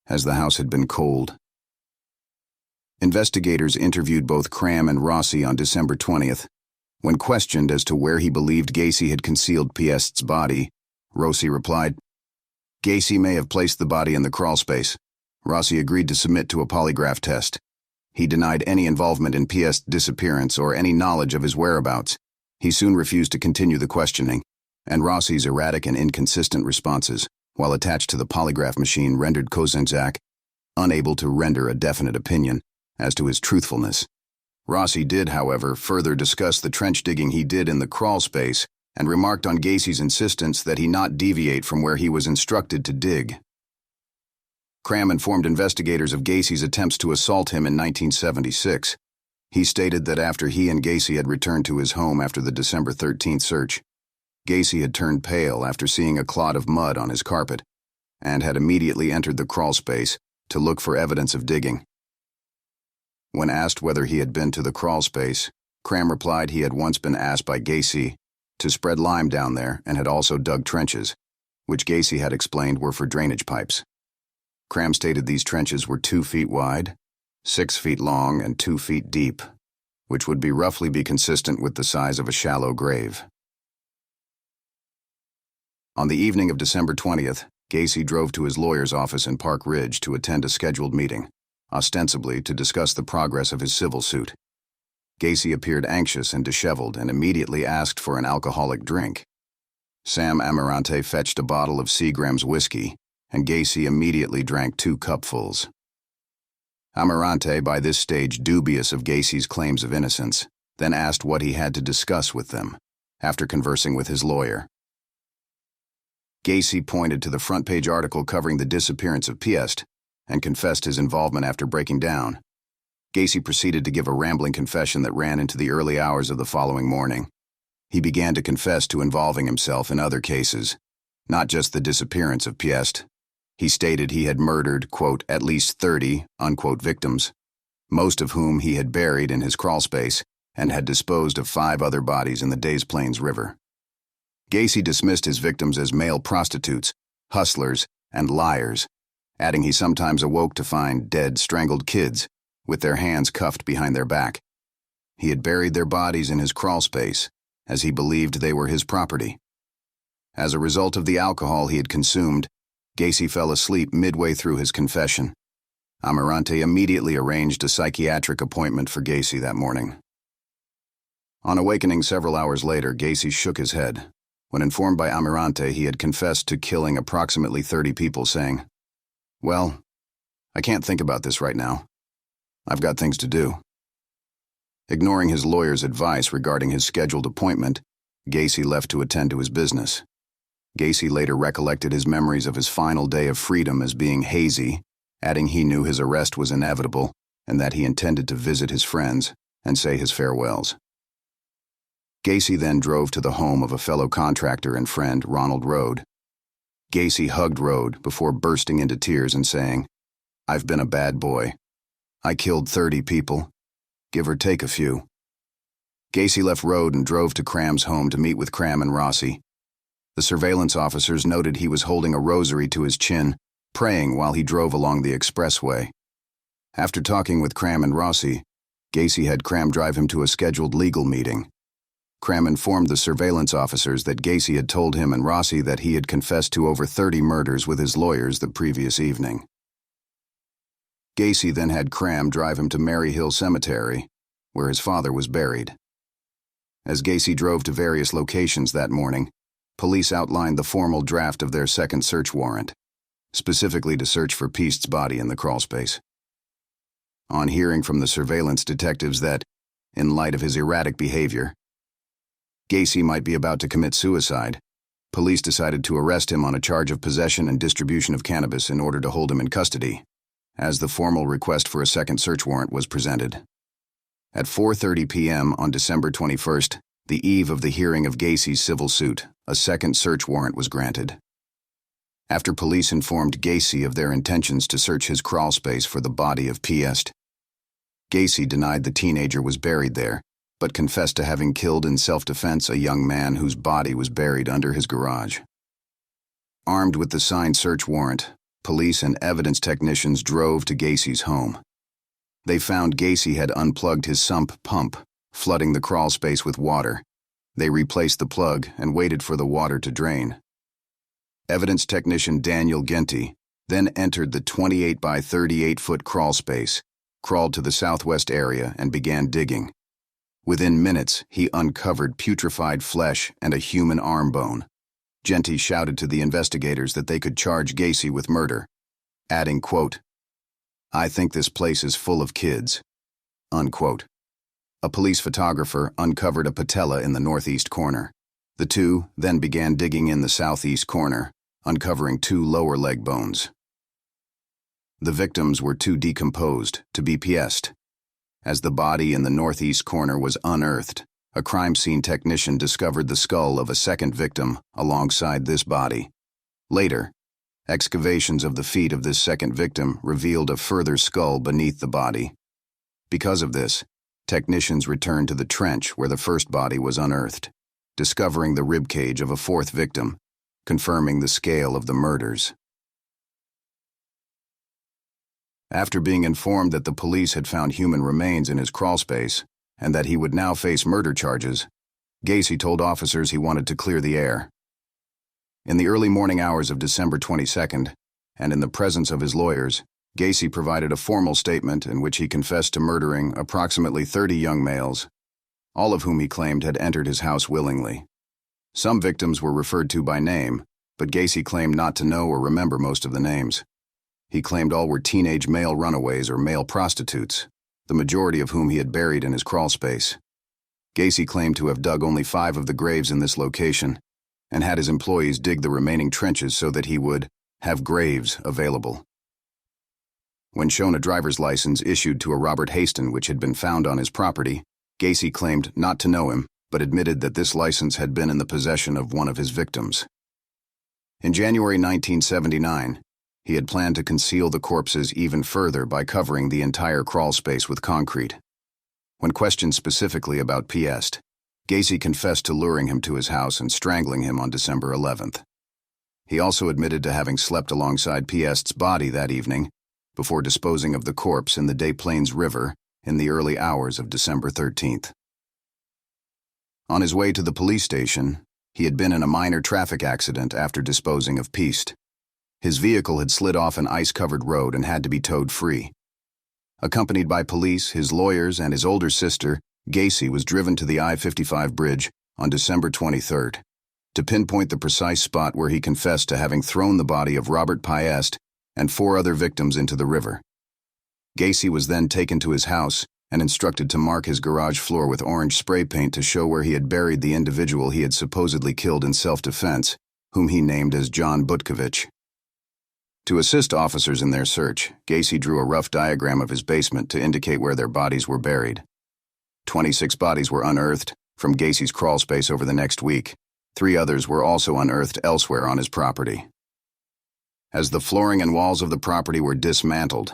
as the house had been cold. Investigators interviewed both Cram and Rossi on December 20th. When questioned as to where he believed Gacy had concealed Piest's body, Rossi replied, "Gacy may have placed the body in the crawl space." Rossi agreed to submit to a polygraph test. He denied any involvement in Piest's disappearance or any knowledge of his whereabouts. He soon refused to continue the questioning, and Rossi's erratic and inconsistent responses, while attached to the polygraph machine, rendered Kozenzak unable to render a definite opinion as to his truthfulness. Rossi did, however, further discuss the trench digging he did in the crawl space and remarked on Gacy's insistence that he not deviate from where he was instructed to dig. Cram informed investigators of Gacy's attempts to assault him in 1976. He stated that after he and Gacy had returned to his home after the December 13th search, Gacy had turned pale after seeing a clot of mud on his carpet and had immediately entered the crawl space to look for evidence of digging. When asked whether he had been to the crawl space, Cram replied he had once been asked by Gacy to spread lime down there and had also dug trenches, which Gacy had explained were for drainage pipes. Cram stated these trenches were 2 feet wide, 6 feet long, and 2 feet deep, which would roughly be consistent with the size of a shallow grave. On the evening of December 20th, Gacy drove to his lawyer's office in Park Ridge to attend a scheduled meeting, ostensibly to discuss the progress of his civil suit. Gacy appeared anxious and disheveled and immediately asked for an alcoholic drink. Sam Amarante fetched a bottle of Seagram's whiskey, and Gacy immediately drank 2 cupfuls. Amarante, by this stage dubious of Gacy's claims of innocence, then asked what he had to discuss with them, after conversing with his lawyer. Gacy pointed to the front-page article covering the disappearance of Piest and confessed his involvement after breaking down. Gacy proceeded to give a rambling confession that ran into the early hours of the following morning. He began to confess to involving himself in other cases, not just the disappearance of Piest. He stated he had murdered, quote, at least 30, unquote, victims, most of whom he had buried in his crawlspace, and had disposed of 5 other bodies in the Des Plaines River. Gacy dismissed his victims as male prostitutes, hustlers, and liars, adding he sometimes awoke to find dead, strangled kids with their hands cuffed behind their back. He had buried their bodies in his crawlspace, as he believed they were his property. As a result of the alcohol he had consumed, Gacy fell asleep midway through his confession. Amarante immediately arranged a psychiatric appointment for Gacy that morning. On awakening several hours later, Gacy shook his head. When informed by Amarante he had confessed to killing approximately 30 people, saying, "Well, I can't think about this right now. I've got things to do." Ignoring his lawyer's advice regarding his scheduled appointment, Gacy left to attend to his business. Gacy later recollected his memories of his final day of freedom as being hazy, adding he knew his arrest was inevitable and that he intended to visit his friends, and say his farewells. Gacy then drove to the home of a fellow contractor and friend, Ronald Rode. Gacy hugged Rode before bursting into tears and saying, "I've been a bad boy. I killed 30 people, give or take a few." Gacy left Rode and drove to Cram's home to meet with Cram and Rossi. The surveillance officers noted he was holding a rosary to his chin, praying while he drove along the expressway. After talking with Cram and Rossi, Gacy had Cram drive him to a scheduled legal meeting. Cram informed the surveillance officers that Gacy had told him and Rossi that he had confessed to over 30 murders with his lawyers the previous evening. Gacy then had Cram drive him to Mary Hill Cemetery, where his father was buried. As Gacy drove to various locations that morning, police outlined the formal draft of their second search warrant, specifically to search for Piest's body in the crawlspace. On hearing from the surveillance detectives that, in light of his erratic behavior, Gacy might be about to commit suicide, police decided to arrest him on a charge of possession and distribution of cannabis in order to hold him in custody, as the formal request for a second search warrant was presented. At 4:30 p.m. on December 21st, the eve of the hearing of Gacy's civil suit, a second search warrant was granted. After police informed Gacy of their intentions to search his crawlspace for the body of Piest, Gacy denied the teenager was buried there, but confessed to having killed in self-defense a young man whose body was buried under his garage. Armed with the signed search warrant, police and evidence technicians drove to Gacy's home. They found Gacy had unplugged his sump pump, flooding the crawlspace with water. They replaced the plug and waited for the water to drain. Evidence technician Daniel Genty then entered the 28 by 38-foot crawlspace, crawled to the southwest area, and began digging. Within minutes, he uncovered putrefied flesh and a human arm bone. Genty shouted to the investigators that they could charge Gacy with murder, adding, quote, "I think this place is full of kids," unquote. A police photographer uncovered a patella in the northeast corner. The two then began digging in the southeast corner, uncovering 2 lower leg bones. The victims were too decomposed to be pieced. As the body in the northeast corner was unearthed, a crime scene technician discovered the skull of a second victim alongside this body. Later, excavations of the feet of this second victim revealed a further skull beneath the body. Because of this, technicians returned to the trench where the first body was unearthed, discovering the ribcage of a fourth victim, confirming the scale of the murders. After being informed that the police had found human remains in his crawlspace and that he would now face murder charges, Gacy told officers he wanted to clear the air. In the early morning hours of December 22nd, and in the presence of his lawyers, Gacy provided a formal statement in which he confessed to murdering approximately 30 young males, all of whom he claimed had entered his house willingly. Some victims were referred to by name, but Gacy claimed not to know or remember most of the names. He claimed all were teenage male runaways or male prostitutes, the majority of whom he had buried in his crawlspace. Gacy claimed to have dug only 5 of the graves in this location and had his employees dig the remaining trenches so that he would have graves available. When shown a driver's license issued to a Robert Haston which had been found on his property, Gacy claimed not to know him, but admitted that this license had been in the possession of one of his victims. In January 1979, he had planned to conceal the corpses even further by covering the entire crawlspace with concrete. When questioned specifically about Piest, Gacy confessed to luring him to his house and strangling him on December 11th. He also admitted to having slept alongside Piest's body that evening before disposing of the corpse in the Des Plaines River in the early hours of December 13th. On his way to the police station, he had been in a minor traffic accident after disposing of Piest. His vehicle had slid off an ice-covered road and had to be towed free. Accompanied by police, his lawyers, and his older sister, Gacy was driven to the I-55 bridge on December 23rd to pinpoint the precise spot where he confessed to having thrown the body of Robert Piest and 4 other victims into the river. Gacy was then taken to his house and instructed to mark his garage floor with orange spray paint to show where he had buried the individual he had supposedly killed in self-defense, whom he named as John Butkovich. To assist officers in their search, Gacy drew a rough diagram of his basement to indicate where their bodies were buried. 26 bodies were unearthed from Gacy's crawlspace over the next week. 3 others were also unearthed elsewhere on his property. As the flooring and walls of the property were dismantled,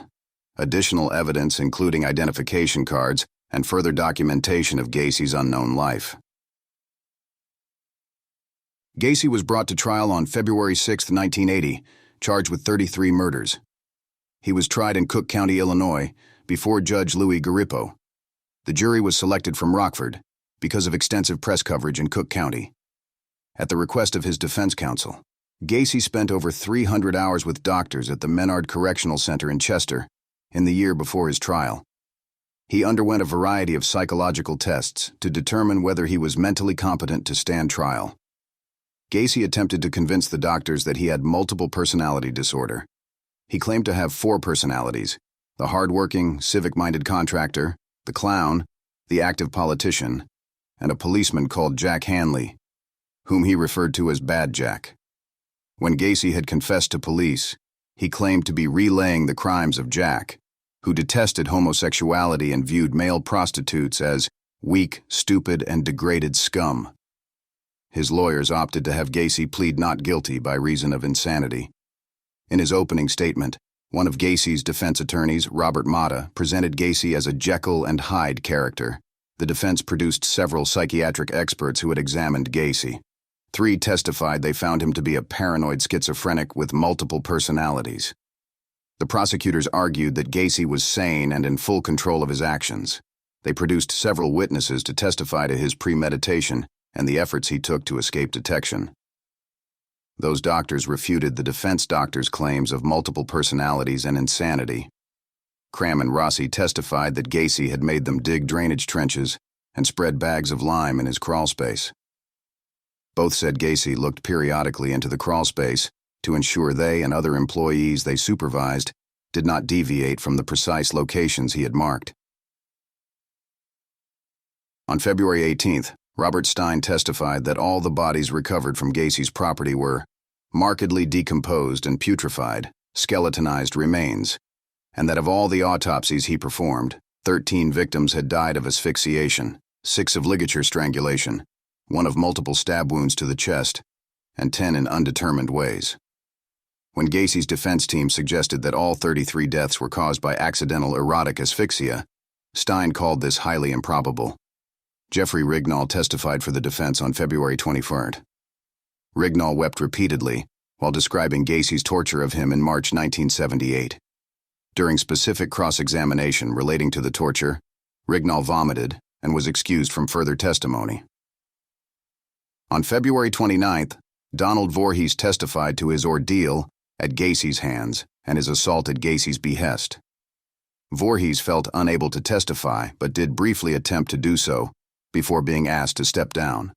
additional evidence including identification cards and further documentation of Gacy's unknown life. Gacy was brought to trial on February 6, 1980, charged with 33 murders. He was tried in Cook County, Illinois, before Judge Louis Garippo. The jury was selected from Rockford because of extensive press coverage in Cook County. At the request of his defense counsel, Gacy spent over 300 hours with doctors at the Menard Correctional Center in Chester in the year before his trial. He underwent a variety of psychological tests to determine whether he was mentally competent to stand trial. Gacy attempted to convince the doctors that he had multiple personality disorder. He claimed to have 4 personalities: the hard-working, civic-minded contractor, the clown, the active politician, and a policeman called Jack Hanley, whom he referred to as Bad Jack. When Gacy had confessed to police, he claimed to be relaying the crimes of Jack, who detested homosexuality and viewed male prostitutes as weak, stupid, and degraded scum. His lawyers opted to have Gacy plead not guilty by reason of insanity. In his opening statement, one of Gacy's defense attorneys, Robert Mata, presented Gacy as a Jekyll and Hyde character. The defense produced several psychiatric experts who had examined Gacy. 3 testified they found him to be a paranoid schizophrenic with multiple personalities. The prosecutors argued that Gacy was sane and in full control of his actions. They produced several witnesses to testify to his premeditation and the efforts he took to escape detection. Those doctors refuted the defense doctors' claims of multiple personalities and insanity. Cram and Rossi testified that Gacy had made them dig drainage trenches and spread bags of lime in his crawlspace. Both said Gacy looked periodically into the crawlspace to ensure they and other employees they supervised did not deviate from the precise locations he had marked. On February 18th, Robert Stein testified that all the bodies recovered from Gacy's property were markedly decomposed and putrefied, skeletonized remains, and that of all the autopsies he performed, 13 victims had died of asphyxiation, 6 of ligature strangulation, 1 of multiple stab wounds to the chest, and 10 in undetermined ways. When Gacy's defense team suggested that all 33 deaths were caused by accidental erotic asphyxia, Stein called this highly improbable. Jeffrey Rignall testified for the defense on February 23rd. Rignall wept repeatedly while describing Gacy's torture of him in March 1978. During specific cross-examination relating to the torture, Rignall vomited and was excused from further testimony. On February 29th, Donald Voorhees testified to his ordeal at Gacy's hands and his assault at Gacy's behest. Voorhees felt unable to testify but did briefly attempt to do so before being asked to step down.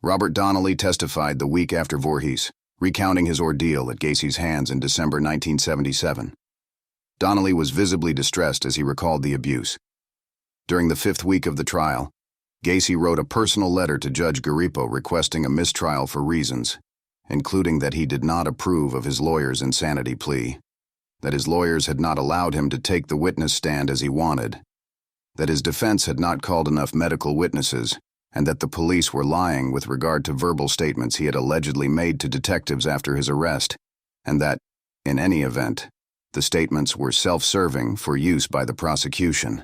Robert Donnelly testified the week after Voorhees, recounting his ordeal at Gacy's hands in December 1977. Donnelly was visibly distressed as he recalled the abuse. During the 5th week of the trial, Gacy wrote a personal letter to Judge Garippo requesting a mistrial for reasons, including that he did not approve of his lawyer's insanity plea, that his lawyers had not allowed him to take the witness stand as he wanted, that his defense had not called enough medical witnesses, and that the police were lying with regard to verbal statements he had allegedly made to detectives after his arrest, and that, in any event, the statements were self-serving for use by the prosecution.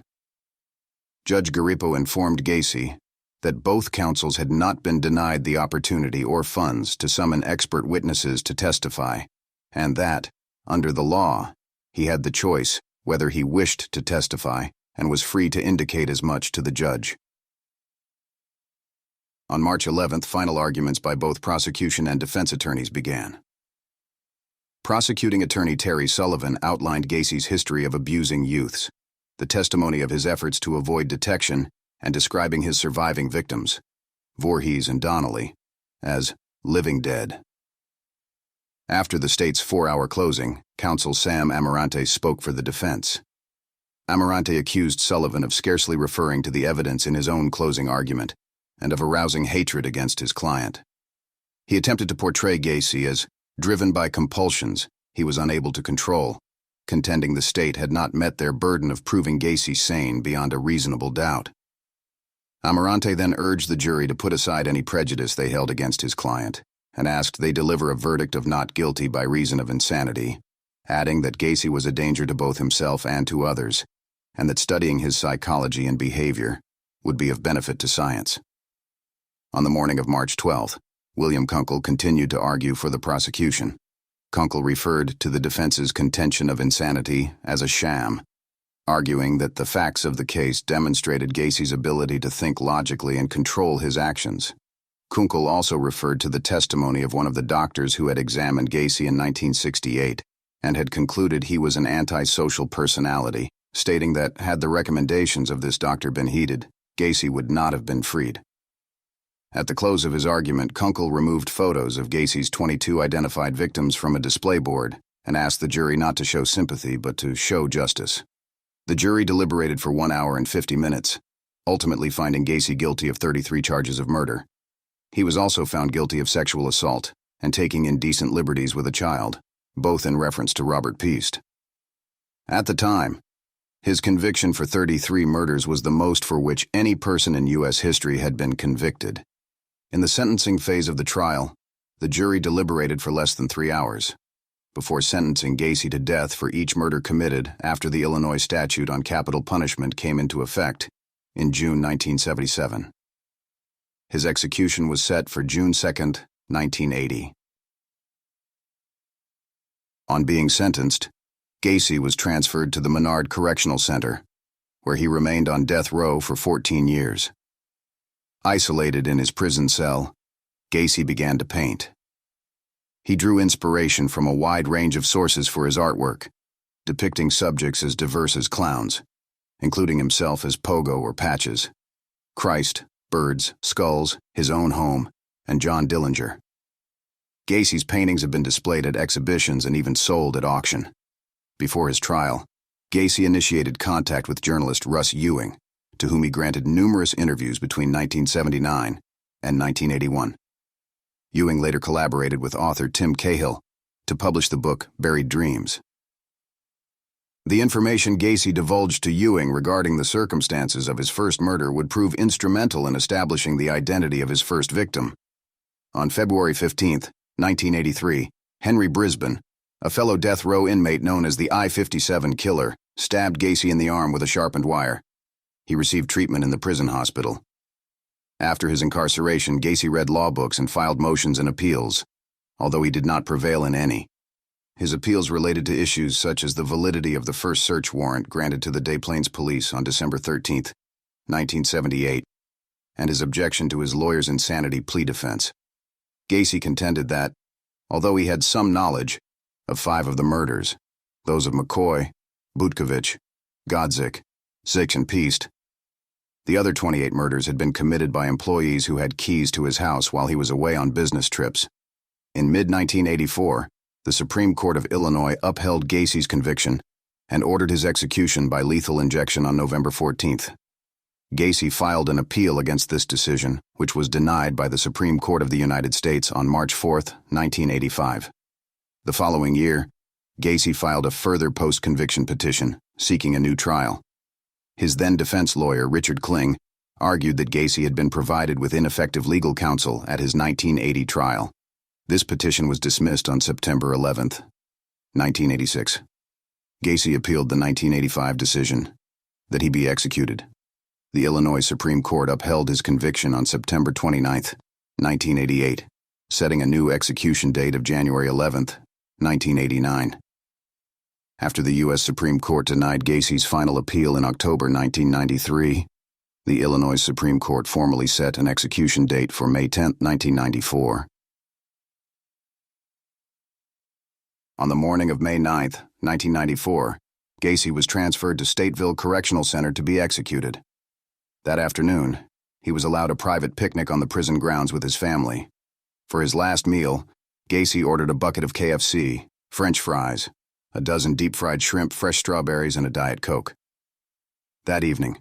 Judge Garippo informed Gacy that both counsels had not been denied the opportunity or funds to summon expert witnesses to testify, and that, under the law, he had the choice whether he wished to testify and was free to indicate as much to the judge. On March 11th, final arguments by both prosecution and defense attorneys began. Prosecuting attorney Terry Sullivan outlined Gacy's history of abusing youths, the testimony of his efforts to avoid detection, and describing his surviving victims, Voorhees and Donnelly, as living dead. After the state's 4-hour closing, counsel Sam Amarante spoke for the defense. Amarante accused Sullivan of scarcely referring to the evidence in his own closing argument and of arousing hatred against his client. He attempted to portray Gacy as driven by compulsions he was unable to control, contending the state had not met their burden of proving Gacy sane beyond a reasonable doubt. Amarante then urged the jury to put aside any prejudice they held against his client and asked they deliver a verdict of not guilty by reason of insanity, adding that Gacy was a danger to both himself and to others, and that studying his psychology and behavior would be of benefit to science. On the morning of March 12th, William Kunkel continued to argue for the prosecution. Kunkel referred to the defense's contention of insanity as a sham, arguing that the facts of the case demonstrated Gacy's ability to think logically and control his actions. Kunkel also referred to the testimony of one of the doctors who had examined Gacy in 1968 and had concluded he was an antisocial personality, stating that had the recommendations of this doctor been heeded, Gacy would not have been freed. At the close of his argument, Kunkel removed photos of Gacy's 22 identified victims from a display board and asked the jury not to show sympathy but to show justice. The jury deliberated for 1 hour and 50 minutes, ultimately finding Gacy guilty of 33 charges of murder. He was also found guilty of sexual assault and taking indecent liberties with a child, both in reference to Robert Piest. At the time, his conviction for 33 murders was the most for which any person in U.S. history had been convicted. In the sentencing phase of the trial, the jury deliberated for less than 3 hours, before sentencing Gacy to death for each murder committed after the Illinois statute on capital punishment came into effect in June 1977. His execution was set for June 2, 1980. On being sentenced, Gacy was transferred to the Menard Correctional Center, where he remained on death row for 14 years. Isolated in his prison cell, Gacy began to paint. He drew inspiration from a wide range of sources for his artwork, depicting subjects as diverse as clowns, including himself as Pogo or Patches, Christ, birds, skulls, his own home, and John Dillinger. Gacy's paintings have been displayed at exhibitions and even sold at auction. Before his trial, Gacy initiated contact with journalist Russ Ewing, to whom he granted numerous interviews between 1979 and 1981. Ewing later collaborated with author Tim Cahill to publish the book Buried Dreams. The information Gacy divulged to Ewing regarding the circumstances of his first murder would prove instrumental in establishing the identity of his first victim. On February 15, 1983, Henry Brisbane, a fellow death row inmate known as the I-57 Killer, stabbed Gacy in the arm with a sharpened wire. He received treatment in the prison hospital. After his incarceration, Gacy read law books and filed motions and appeals, although he did not prevail in any. His appeals related to issues such as the validity of the first search warrant granted to the Des Plaines Police on December 13, 1978, and his objection to his lawyer's insanity plea defense. Gacy contended that, although he had some knowledge of 5 of the murders, those of McCoy, Butkovich, Godzik, Zix, and Piest, the other 28 murders had been committed by employees who had keys to his house while he was away on business trips. In mid-1984, the Supreme Court of Illinois upheld Gacy's conviction and ordered his execution by lethal injection on November 14th. Gacy filed an appeal against this decision, which was denied by the Supreme Court of the United States on March 4, 1985. The following year, Gacy filed a further post-conviction petition seeking a new trial. His then-defense lawyer, Richard Kling, argued that Gacy had been provided with ineffective legal counsel at his 1980 trial. This petition was dismissed on September 11, 1986. Gacy appealed the 1985 decision that he be executed. The Illinois Supreme Court upheld his conviction on September 29, 1988, setting a new execution date of January 11, 1989. After the U.S. Supreme Court denied Gacy's final appeal in October 1993, the Illinois Supreme Court formally set an execution date for May 10, 1994. On the morning of May 9, 1994, Gacy was transferred to Stateville Correctional Center to be executed. That afternoon, he was allowed a private picnic on the prison grounds with his family. For his last meal, Gacy ordered a bucket of KFC, French fries, a dozen deep-fried shrimp, fresh strawberries, and a Diet Coke. That evening,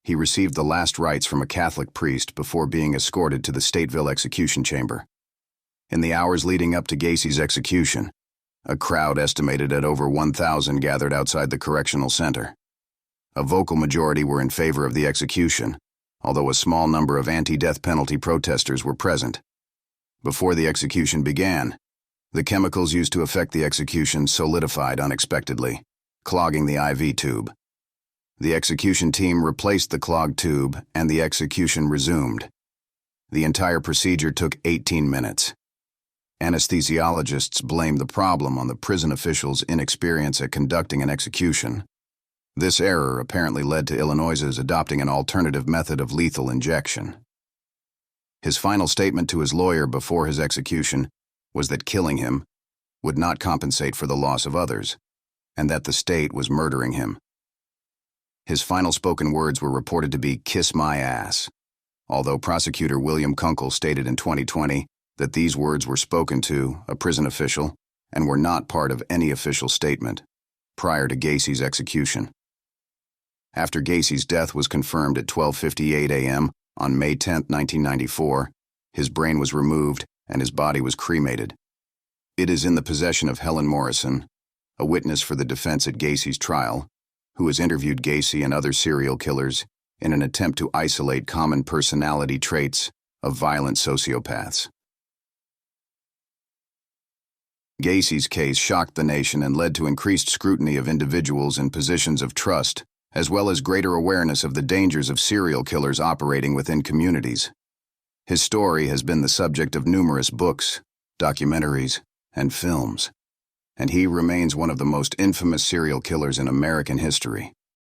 he received the last rites from a Catholic priest before being escorted to the Stateville execution chamber. In the hours leading up to Gacy's execution, a crowd estimated at over 1,000 gathered outside the correctional center. A vocal majority were in favor of the execution, although a small number of anti-death penalty protesters were present. Before the execution began, the chemicals used to effect the execution solidified unexpectedly, clogging the IV tube. The execution team replaced the clogged tube and the execution resumed. The entire procedure took 18 minutes. Anesthesiologists blamed the problem on the prison officials' inexperience at conducting an execution. This error apparently led to Illinois's adopting an alternative method of lethal injection. His final statement to his lawyer before his execution was that killing him would not compensate for the loss of others, and that the state was murdering him. His final spoken words were reported to be, "Kiss my ass," although prosecutor William Kunkel stated in 2020 that these words were spoken to a prison official and were not part of any official statement prior to Gacy's execution. After Gacy's death was confirmed at 12:58 a.m. on May 10, 1994, his brain was removed and his body was cremated. It is in the possession of Helen Morrison, a witness for the defense at Gacy's trial, who has interviewed Gacy and other serial killers in an attempt to isolate common personality traits of violent sociopaths. Gacy's case shocked the nation and led to increased scrutiny of individuals in positions of trust, as well as greater awareness of the dangers of serial killers operating within communities. His story has been the subject of numerous books, documentaries, and films, and he remains one of the most infamous serial killers in American history.